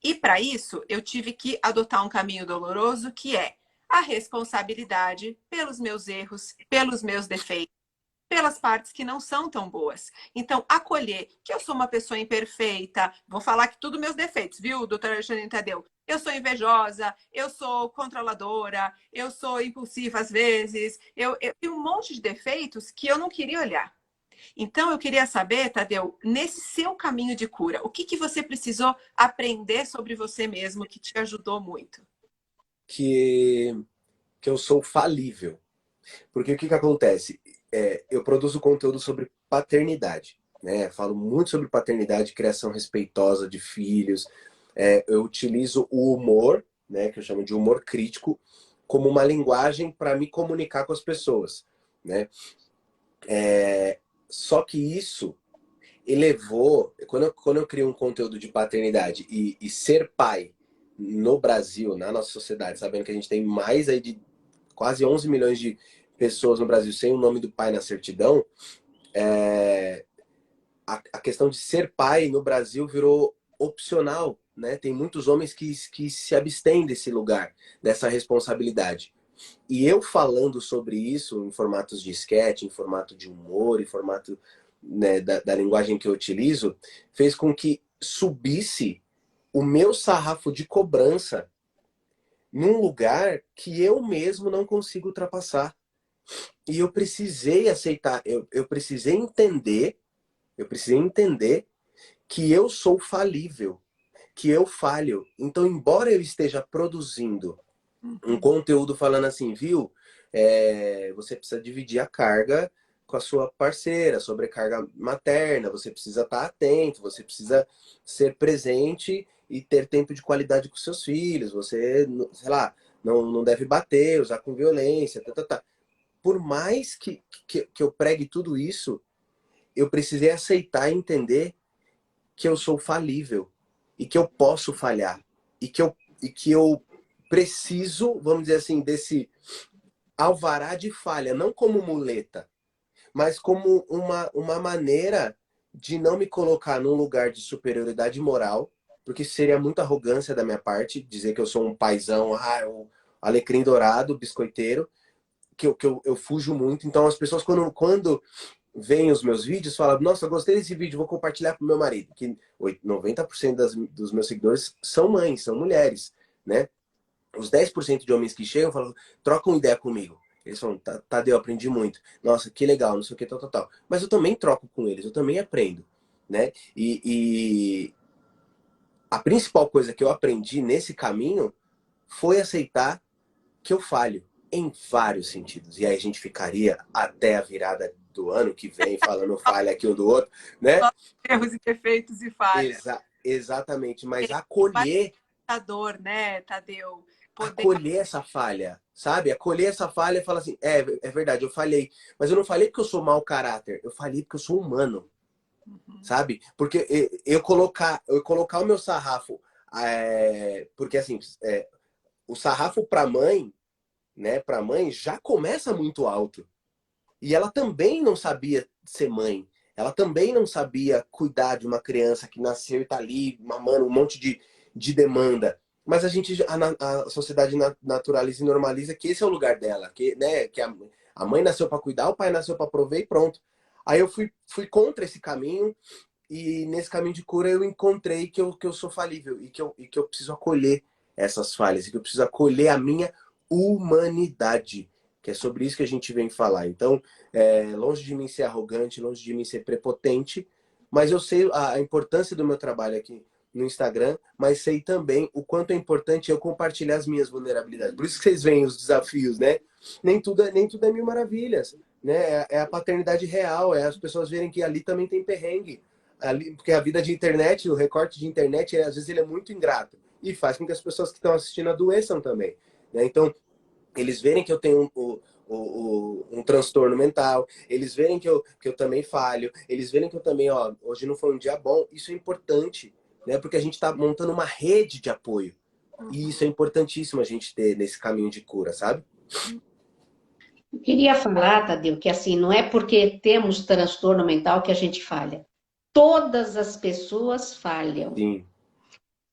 E para isso, eu tive que adotar um caminho doloroso, que é a responsabilidade pelos meus erros, pelos meus defeitos, pelas partes que não são tão boas. Então, acolher que eu sou uma pessoa imperfeita, vou falar aqui tudo meus defeitos, viu, doutora Alexandrine Tadeu? Eu sou invejosa, eu sou controladora, eu sou impulsiva às vezes, eu tenho um monte de defeitos que eu não queria olhar. Então, eu queria saber, Tadeu, nesse seu caminho de cura, o que você precisou aprender sobre você mesmo que te ajudou muito? Que eu sou falível. Porque o que acontece? Eu produzo conteúdo sobre paternidade, né? Falo muito sobre paternidade, criação respeitosa de filhos. Eu utilizo o humor, né, que eu chamo de humor crítico, como uma linguagem para me comunicar com as pessoas, né? Só que isso elevou, quando eu crio um conteúdo de paternidade e ser pai no Brasil, na nossa sociedade, sabendo que a gente tem mais aí de quase 11 milhões de pessoas no Brasil sem o nome do pai na certidão, a questão de ser pai no Brasil virou opcional, né? Tem muitos homens que se abstêm desse lugar, dessa responsabilidade. E eu falando sobre isso em formatos de sketch, em formato de humor, em formato, né, da linguagem que eu utilizo, fez com que subisse o meu sarrafo de cobrança num lugar que eu mesmo não consigo ultrapassar. E eu precisei aceitar, eu precisei entender que eu sou falível, que eu falho. Então, embora eu esteja produzindo um conteúdo falando assim, viu? Você precisa dividir a carga com a sua parceira, sobrecarga materna, você precisa estar atento, você precisa ser presente e ter tempo de qualidade com seus filhos, você, sei lá, não deve bater, usar com violência, tá. Por mais que eu pregue tudo isso, eu precisei aceitar e entender que eu sou falível e que eu posso falhar e que eu preciso, vamos dizer assim, desse alvará de falha, não como muleta, mas como uma maneira de não me colocar num lugar de superioridade moral, porque seria muita arrogância da minha parte dizer que eu sou um paizão, o alecrim dourado, biscoiteiro, que eu fujo muito. Então as pessoas quando veem os meus vídeos falam, nossa, gostei desse vídeo, vou compartilhar com meu marido, que 90% dos meus seguidores são mães, são mulheres, né? Os 10% de homens que chegam falam, trocam ideia comigo. Eles falam, Tadeu, aprendi muito. Nossa, que legal, não sei o que, tal. Mas eu também troco com eles, eu também aprendo, né? E a principal coisa que eu aprendi nesse caminho foi aceitar que eu falho em vários sentidos. E aí a gente ficaria até a virada do ano que vem, falando falha aqui um do outro, né? Erros e defeitos e falhas. Exatamente, mas acolher, Né, Tadeu? acolher essa falha, sabe? Acolher essa falha e falar assim, é verdade, eu falhei. Mas eu não falei porque eu sou mau caráter, eu falei porque eu sou humano, sabe? Porque eu colocar o meu sarrafo, porque assim, o sarrafo para mãe, né? Para mãe já começa muito alto. E ela também não sabia ser mãe. Ela também não sabia cuidar de uma criança que nasceu e tá ali mamando um monte de demanda. Mas a sociedade naturaliza e normaliza que esse é o lugar dela. Que a mãe nasceu para cuidar, o pai nasceu para prover e pronto. Aí eu fui contra esse caminho. E nesse caminho de cura eu encontrei que eu sou falível. E que eu preciso acolher essas falhas. E que eu preciso acolher a minha humanidade. Que é sobre isso que a gente vem falar. Então, longe de mim ser arrogante, longe de mim ser prepotente, mas eu sei a importância do meu trabalho aqui no Instagram, mas sei também o quanto é importante eu compartilhar as minhas vulnerabilidades. Por isso que vocês veem os desafios, né? Nem tudo é mil maravilhas, né? É a paternidade real, é as pessoas verem que ali também tem perrengue. Ali, porque a vida de internet, o recorte de internet, às vezes ele é muito ingrato e faz com que as pessoas que estão assistindo adoeçam também, né? Então, eles verem que eu tenho um transtorno mental, eles verem que eu também falho, eles verem que eu também, hoje não foi um dia bom, isso é importante, né? Porque a gente está montando uma rede de apoio. E isso é importantíssimo a gente ter nesse caminho de cura, sabe? Eu queria falar, Tadeu, que assim, não é porque temos transtorno mental que a gente falha. Todas as pessoas falham. Sim.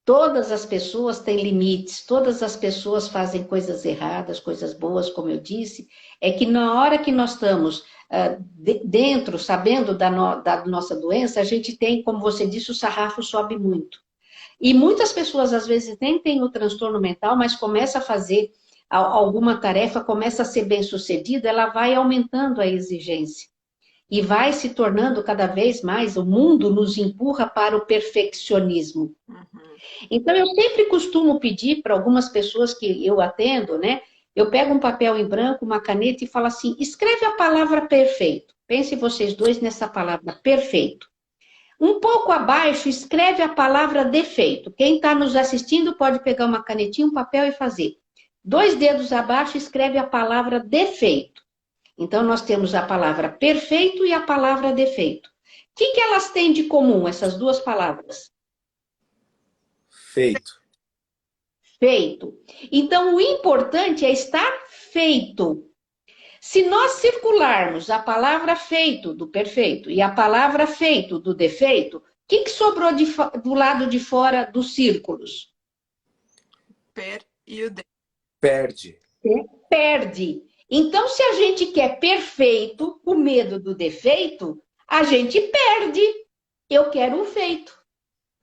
Todas as pessoas têm limites, todas as pessoas fazem coisas erradas, coisas boas, como eu disse. É que na hora que nós estamos dentro, sabendo da nossa doença, a gente tem, como você disse, o sarrafo sobe muito. E muitas pessoas, às vezes, nem têm o transtorno mental, mas começa a fazer alguma tarefa, começa a ser bem-sucedida, ela vai aumentando a exigência. E vai se tornando cada vez mais, o mundo nos empurra para o perfeccionismo. Então, eu sempre costumo pedir para algumas pessoas que eu atendo, né? Eu pego um papel em branco, uma caneta e falo assim, escreve a palavra perfeito. Pense vocês dois nessa palavra, perfeito. Um pouco abaixo, escreve a palavra defeito. Quem está nos assistindo pode pegar uma canetinha, um papel e fazer. 2 dedos abaixo, escreve a palavra defeito. Então, nós temos a palavra perfeito e a palavra defeito. O que elas têm de comum, essas duas palavras? Feito. Feito. Então, o importante é estar feito. Se nós circularmos a palavra feito do perfeito e a palavra feito do defeito, o que sobrou do lado de fora dos círculos? Perde. Perde. Então, se a gente quer perfeito, o medo do defeito, a gente perde. Eu quero um feito.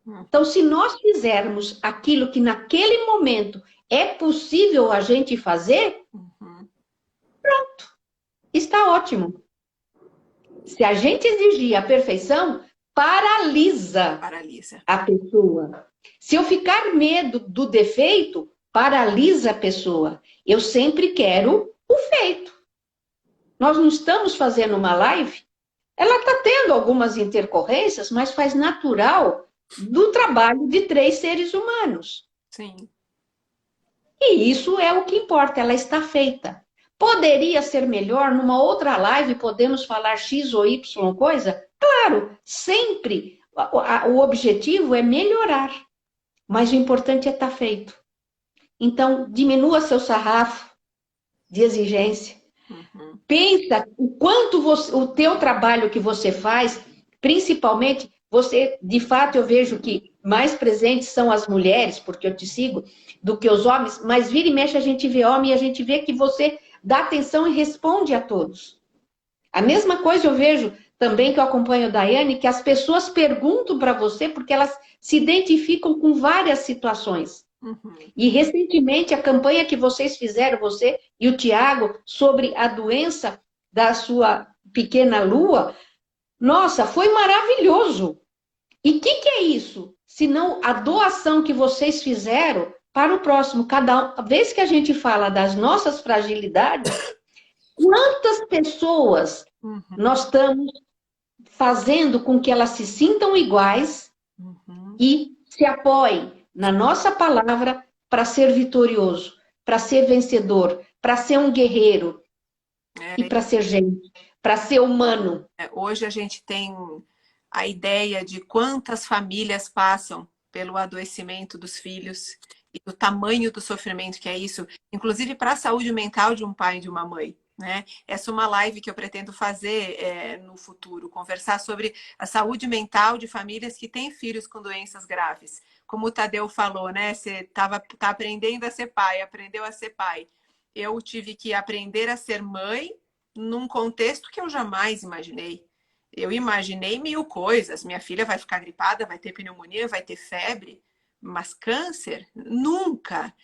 Então, se nós fizermos aquilo que naquele momento é possível a gente fazer, pronto, está ótimo. Se a gente exigir a perfeição, paralisa a pessoa. Se eu ficar medo do defeito, paralisa a pessoa. Eu sempre quero o feito. Nós não estamos fazendo uma live, ela está tendo algumas intercorrências, mas faz natural do trabalho de 3 seres humanos. Sim. E isso é o que importa, ela está feita. Poderia ser melhor, numa outra live podemos falar X ou Y coisa? Claro, sempre o objetivo é melhorar, mas o importante é estar feito. Então, diminua seu sarrafo de exigência. Pensa o quanto o teu trabalho que você faz, principalmente, você, de fato, eu vejo que mais presentes são as mulheres, porque eu te sigo, do que os homens, mas vira e mexe a gente vê homem e a gente vê que você dá atenção e responde a todos. A mesma coisa eu vejo também que eu acompanho a Daiane, que as pessoas perguntam para você porque elas se identificam com várias situações. E recentemente a campanha que vocês fizeram, você e o Tiago, sobre a doença da sua pequena Lua, nossa, foi maravilhoso. E o que é isso? Senão a doação que vocês fizeram para o próximo. Cada vez que a gente fala das nossas fragilidades, quantas pessoas Uhum. Nós estamos fazendo com que elas se sintam iguais Uhum. e se apoiem na nossa palavra para ser vitorioso, para ser vencedor, para ser um guerreiro e para ser gente, para ser humano. Hoje a gente tem a ideia de quantas famílias passam pelo adoecimento dos filhos e do tamanho do sofrimento que é isso, inclusive para a saúde mental de um pai e de uma mãe. Né? Essa é uma live que eu pretendo fazer no futuro, conversar sobre a saúde mental de famílias que têm filhos com doenças graves. Como o Tadeu falou, né? Você tá aprendendo a ser pai, aprendeu a ser pai. Eu tive que aprender a ser mãe num contexto que eu jamais imaginei. Eu imaginei mil coisas. Minha filha vai ficar gripada, vai ter pneumonia, vai ter febre, mas câncer? Nunca.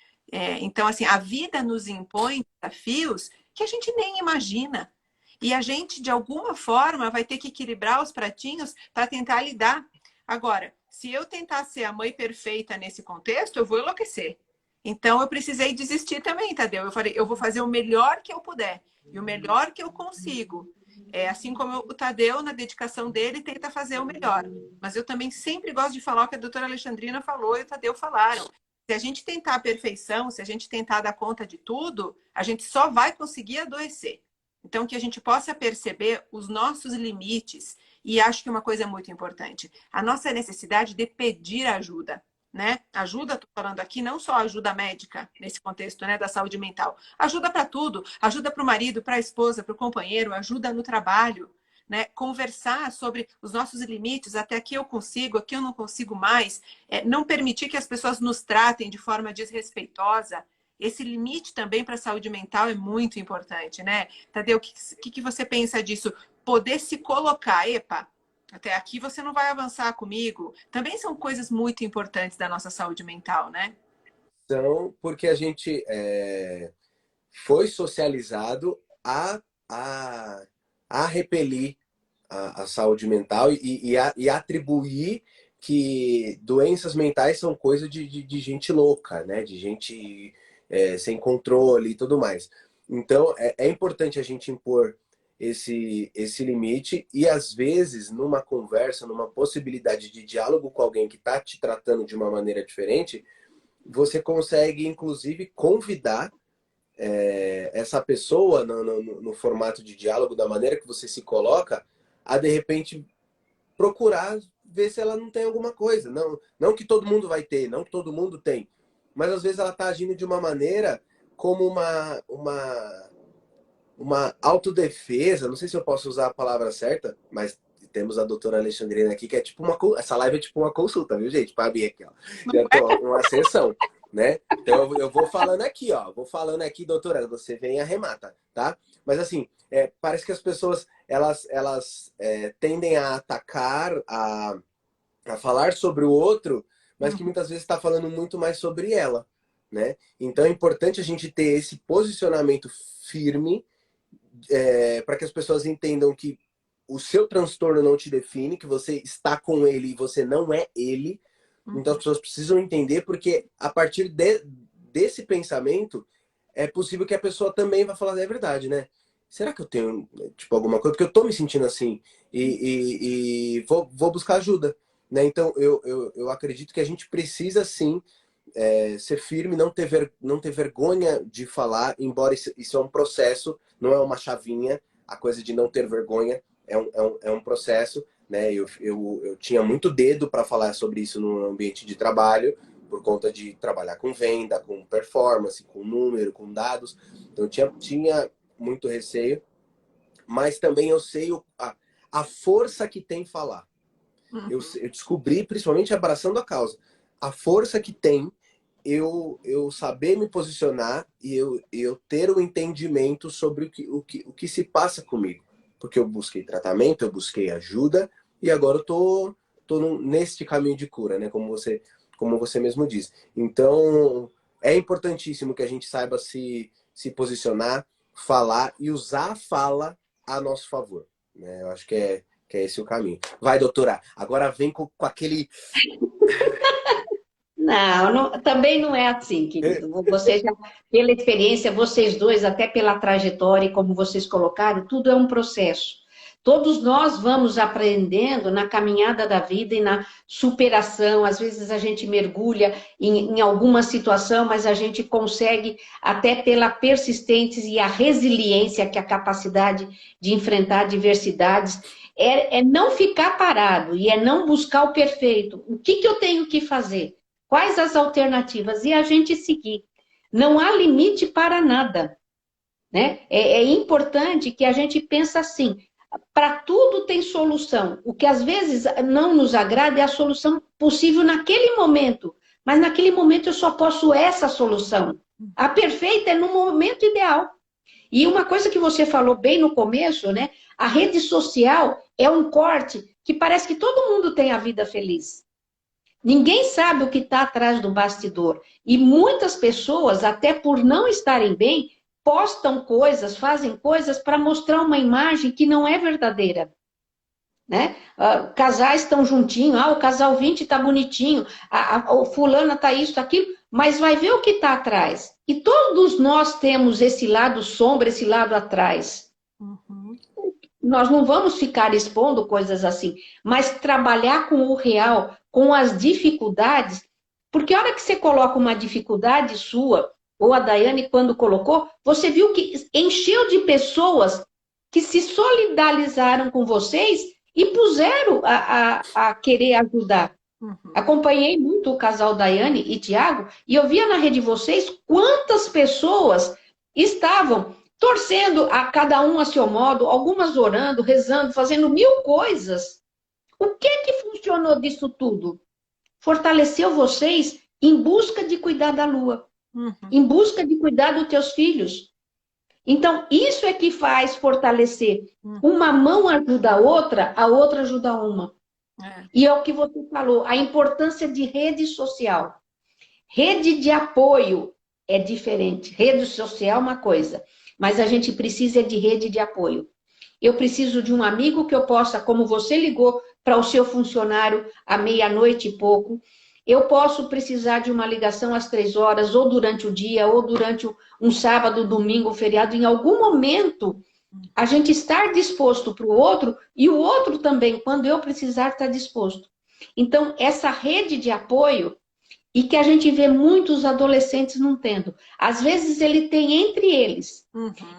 Então, assim, a vida nos impõe desafios que a gente nem imagina. E a gente, de alguma forma, vai ter que equilibrar os pratinhos para tentar lidar. Agora, se eu tentar ser a mãe perfeita nesse contexto, eu vou enlouquecer. Então, eu precisei desistir também, Tadeu. Eu falei, eu vou fazer o melhor que eu puder e o melhor que eu consigo. Assim como o Tadeu, na dedicação dele, tenta fazer o melhor. Mas eu também sempre gosto de falar o que a doutora Alexandrina falou e o Tadeu falaram. Se a gente tentar a perfeição, se a gente tentar dar conta de tudo, a gente só vai conseguir adoecer. Então, que a gente possa perceber os nossos limites. E acho que uma coisa é muito importante, a nossa necessidade de pedir ajuda. Né? Ajuda, estou falando aqui, não só ajuda médica, nesse contexto, né, da saúde mental. Ajuda para tudo. Ajuda para o marido, para a esposa, para o companheiro, ajuda no trabalho. Né? Conversar sobre os nossos limites, até aqui eu consigo, aqui eu não consigo mais. Não permitir que as pessoas nos tratem de forma desrespeitosa. Esse limite também para a saúde mental é muito importante, né? Tadeu, o que você pensa disso? Poder se colocar, epa, até aqui você não vai avançar comigo. Também são coisas muito importantes da nossa saúde mental, né? São porque a gente foi socializado a, a repelir a saúde mental e atribuir que doenças mentais são coisa de gente louca, né? De gente sem controle e tudo mais. Então, é importante a gente impor esse limite e, às vezes, numa conversa, numa possibilidade de diálogo com alguém que está te tratando de uma maneira diferente, você consegue, inclusive, convidar essa pessoa no formato de diálogo, da maneira que você se coloca, a, de repente, procurar ver se ela não tem alguma coisa. Não que todo mundo vai ter, não que todo mundo tem, mas às vezes ela está agindo de uma maneira como uma autodefesa, não sei se eu posso usar a palavra certa, mas temos a doutora Alexandrina aqui, que é tipo essa live é tipo uma consulta, viu, gente? Para abrir aqui, ó. Já tô uma sessão, né? Então eu vou falando aqui, ó. Vou falando aqui, doutora, você vem e arremata, tá? Mas assim, parece que as pessoas, elas tendem a atacar, a falar sobre o outro, mas que muitas vezes está falando muito mais sobre ela, né? Então é importante a gente ter esse posicionamento firme, para que as pessoas entendam que o seu transtorno não te define, que você está com ele e você não é ele. Então as pessoas precisam entender, porque a partir desse pensamento é possível que a pessoa também vá falar, é verdade, né? Será que eu tenho tipo alguma coisa? Porque eu tô me sentindo assim e vou buscar ajuda, né? Então eu acredito que a gente precisa sim ser firme, não ter vergonha de falar, embora isso é um processo, não é uma chavinha. A coisa de não ter vergonha é um processo, né? Eu tinha muito dedo para falar sobre isso no ambiente de trabalho, por conta de trabalhar com venda, com performance, com número, com dados. Então eu tinha muito receio, mas também eu sei a força que tem falar. Eu descobri, principalmente abraçando a causa, a força que tem eu saber me posicionar e eu ter o entendimento sobre o que se passa comigo. Porque eu busquei tratamento, eu busquei ajuda e agora eu tô neste caminho de cura, né? Como você mesmo diz. Então, é importantíssimo que a gente saiba se posicionar, falar e usar a fala a nosso favor, né? Eu acho que é esse o caminho. Vai, doutora, agora vem com aquele... Não, também não é assim, querido. Você já, pela experiência, vocês dois, até pela trajetória e como vocês colocaram, tudo é um processo. Todos nós vamos aprendendo na caminhada da vida e na superação. Às vezes a gente mergulha em alguma situação, mas a gente consegue, até pela persistência e a resiliência, que é a capacidade de enfrentar adversidades, é não ficar parado e é não buscar o perfeito. O que eu tenho que fazer? Quais as alternativas? E a gente seguir. Não há limite para nada, né? É importante que a gente pense assim, para tudo tem solução. O que às vezes não nos agrada é a solução possível naquele momento, mas naquele momento eu só posso essa solução. A perfeita é no momento ideal. E uma coisa que você falou bem no começo, né? A rede social é um corte que parece que todo mundo tem a vida feliz. Ninguém sabe o que está atrás do bastidor. E muitas pessoas, até por não estarem bem, postam coisas, fazem coisas para mostrar uma imagem que não é verdadeira. Né? Casais estão juntinhos, o casal 20 está bonitinho, o fulana está isso, aquilo, mas vai ver o que está atrás. E todos nós temos esse lado sombra, esse lado atrás. Uhum. Nós não vamos ficar expondo coisas assim, mas trabalhar com o real, com as dificuldades, porque a hora que você coloca uma dificuldade sua, ou a Daiane quando colocou, você viu que encheu de pessoas que se solidarizaram com vocês e puseram a querer ajudar. Uhum. Acompanhei muito o casal Daiane e Tiago, e eu via na rede de vocês quantas pessoas estavam torcendo a cada um a seu modo, algumas orando, rezando, fazendo 1000 coisas. O que funcionou disso tudo? Fortaleceu vocês em busca de cuidar da lua, em busca de cuidar dos teus filhos. Então, isso é que faz fortalecer. Uma mão ajuda a outra ajuda uma. E é o que você falou, a importância de rede social. Rede de apoio é diferente. Rede social é uma coisa, mas a gente precisa de rede de apoio. Eu preciso de um amigo que eu possa, como você ligou para o seu funcionário à meia-noite e pouco, eu posso precisar de uma ligação às 3 horas, ou durante o dia, ou durante um sábado, domingo, feriado. Em algum momento, a gente estar disposto para o outro, e o outro também, quando eu precisar, estar disposto. Então, essa rede de apoio, e que a gente vê muitos adolescentes não tendo. Às vezes, ele tem entre eles.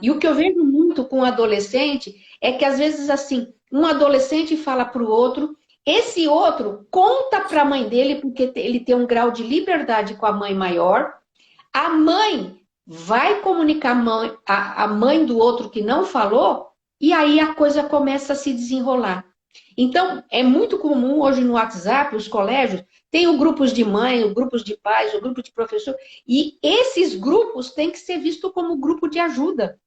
E o que eu vejo muito com o adolescente é que, às vezes, assim, um adolescente fala para o outro, esse outro conta para a mãe dele, porque ele tem um grau de liberdade com a mãe maior. A mãe vai comunicar a mãe do outro que não falou, e aí a coisa começa a se desenrolar. Então, é muito comum hoje no WhatsApp, os colégios, tem os grupos de mãe, os grupos de pais, o grupo de professor, e esses grupos têm que ser vistos como grupo de ajuda.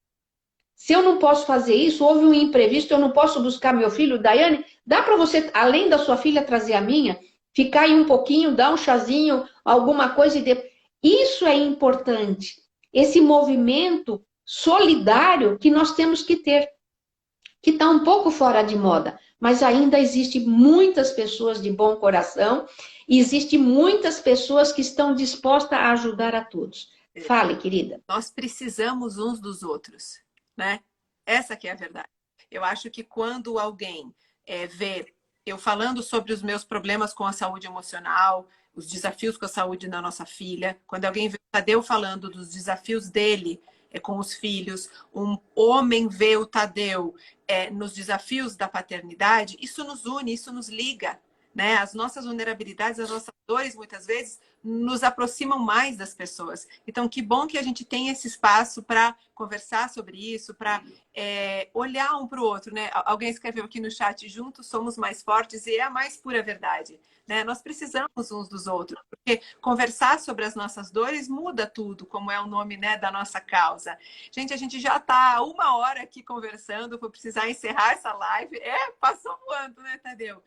Se eu não posso fazer isso, houve um imprevisto, eu não posso buscar meu filho, Daiane, dá para você, além da sua filha, trazer a minha? Ficar aí um pouquinho, dar um chazinho, alguma coisa e depois. Isso é importante. Esse movimento solidário que nós temos que ter, que está um pouco fora de moda, mas ainda existe muitas pessoas de bom coração e existe muitas pessoas que estão dispostas a ajudar a todos. Fale, querida. Nós precisamos uns dos outros, né? Essa que é a verdade. Eu acho que quando alguém vê eu falando sobre os meus problemas com a saúde emocional, os desafios com a saúde da nossa filha, quando alguém vê o Tadeu falando dos desafios dele com os filhos, um homem vê o Tadeu nos desafios da paternidade, isso nos une, isso nos liga, né? As nossas vulnerabilidades, as nossas dores, muitas vezes, nos aproximam mais das pessoas. Então, que bom que a gente tem esse espaço para conversar sobre isso, para olhar um para o outro, né? Alguém escreveu aqui no chat, juntos somos mais fortes, e é a mais pura verdade, né? Nós precisamos uns dos outros, porque conversar sobre as nossas dores muda tudo, como é o nome, né, da nossa causa. Gente, a gente já está 1 hora aqui conversando, vou precisar encerrar essa live. Passou voando, né, Tadeu?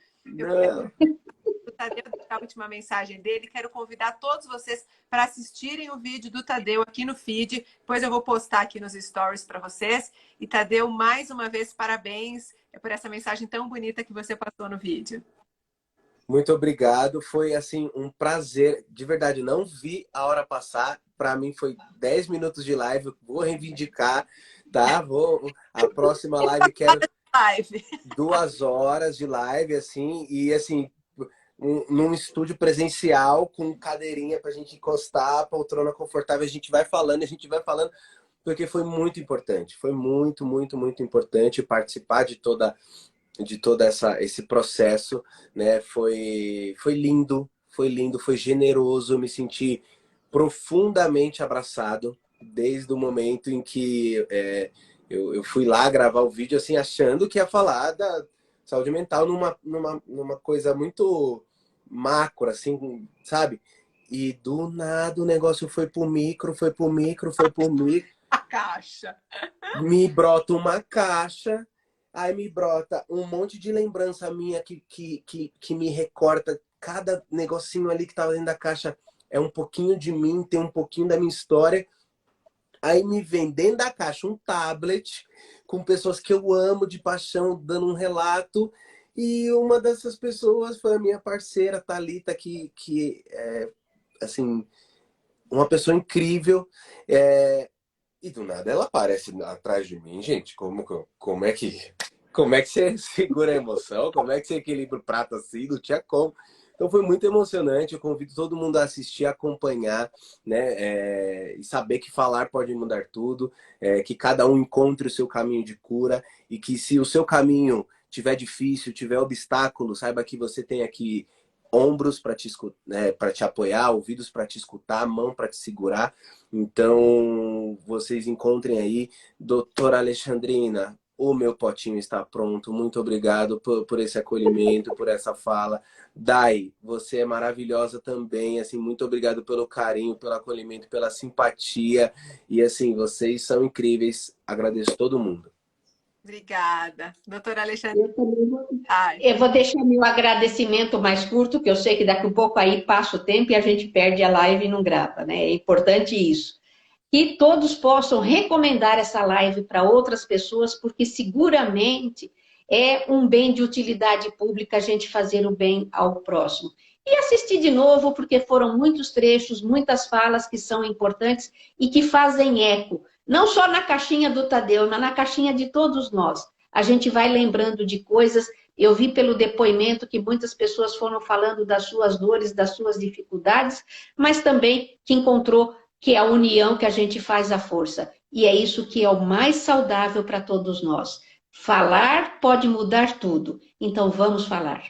O Tadeu deixar a última mensagem dele. Quero convidar todos vocês para assistirem o vídeo do Tadeu aqui no feed. Depois eu vou postar aqui nos stories para vocês. E Tadeu, mais uma vez, parabéns por essa mensagem tão bonita que você passou no vídeo. Muito obrigado. Foi assim um prazer. De verdade, não vi a hora passar. Para mim foi 10 minutos de live. Vou reivindicar, tá? A próxima live live. 2 horas de live, assim, e assim, num estúdio presencial, com cadeirinha pra gente encostar, poltrona confortável, a gente vai falando, porque foi muito importante. Foi muito, muito, muito importante participar de toda esse processo, né? Foi lindo, foi generoso, me senti profundamente abraçado desde o momento em que eu fui lá gravar o vídeo, assim, achando que ia falar da saúde mental numa coisa muito macro, assim, sabe? E do nada o negócio foi pro micro, foi pro micro, foi pro micro. A caixa. Me brota uma caixa, aí me brota um monte de lembrança minha que me recorta. Cada negocinho ali que tava dentro da caixa é um pouquinho de mim, tem um pouquinho da minha história. Aí me vem dentro da caixa um tablet com pessoas que eu amo de paixão, dando um relato. E uma dessas pessoas foi a minha parceira, Thalita, que é, assim, uma pessoa incrível. E do nada ela aparece atrás de mim, gente. Como é que você segura a emoção? Como é que você equilibra o prato assim? Não tinha como. Então foi muito emocionante. Eu convido todo mundo a assistir, acompanhar, né? E saber que falar pode mudar tudo, que cada um encontre o seu caminho de cura e que se o seu caminho tiver difícil, tiver obstáculo, saiba que você tem aqui ombros para para te apoiar, ouvidos para te escutar, mão para te segurar. Então, vocês encontrem aí, doutora Alexandrina, o meu potinho está pronto. Muito obrigado por esse acolhimento, por essa fala. Dai, você é maravilhosa também, assim, muito obrigado pelo carinho, pelo acolhimento, pela simpatia. E assim, vocês são incríveis. Agradeço todo mundo. Obrigada. Doutora Alexandre. Eu também vou, Ai, eu vou deixar meu agradecimento mais curto, que eu sei que daqui a pouco aí passa o tempo e a gente perde a live e não grava, né? É importante isso. Que todos possam recomendar essa live para outras pessoas, porque seguramente é um bem de utilidade pública a gente fazer o bem ao próximo. E assistir de novo, porque foram muitos trechos, muitas falas que são importantes e que fazem eco, não só na caixinha do Tadeu, mas na caixinha de todos nós. A gente vai lembrando de coisas. Eu vi pelo depoimento que muitas pessoas foram falando das suas dores, das suas dificuldades, mas também que encontrou que é a união que a gente faz a força. E é isso que é o mais saudável para todos nós. Falar pode mudar tudo. Então vamos falar.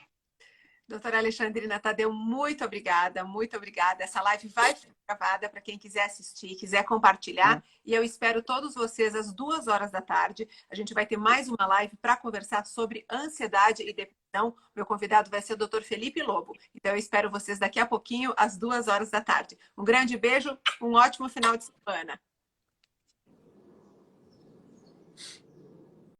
doutora Alexandrina Tadeu, muito obrigada, muito obrigada. Essa live vai ficar gravada para quem quiser assistir, quiser compartilhar. E eu espero todos vocês às 2 horas da tarde. A gente vai ter mais uma live para conversar sobre ansiedade e depressão. Meu convidado vai ser o Dr. Felipe Lobo. Então eu espero vocês daqui a pouquinho, às 2 horas da tarde. Um grande beijo, um ótimo final de semana.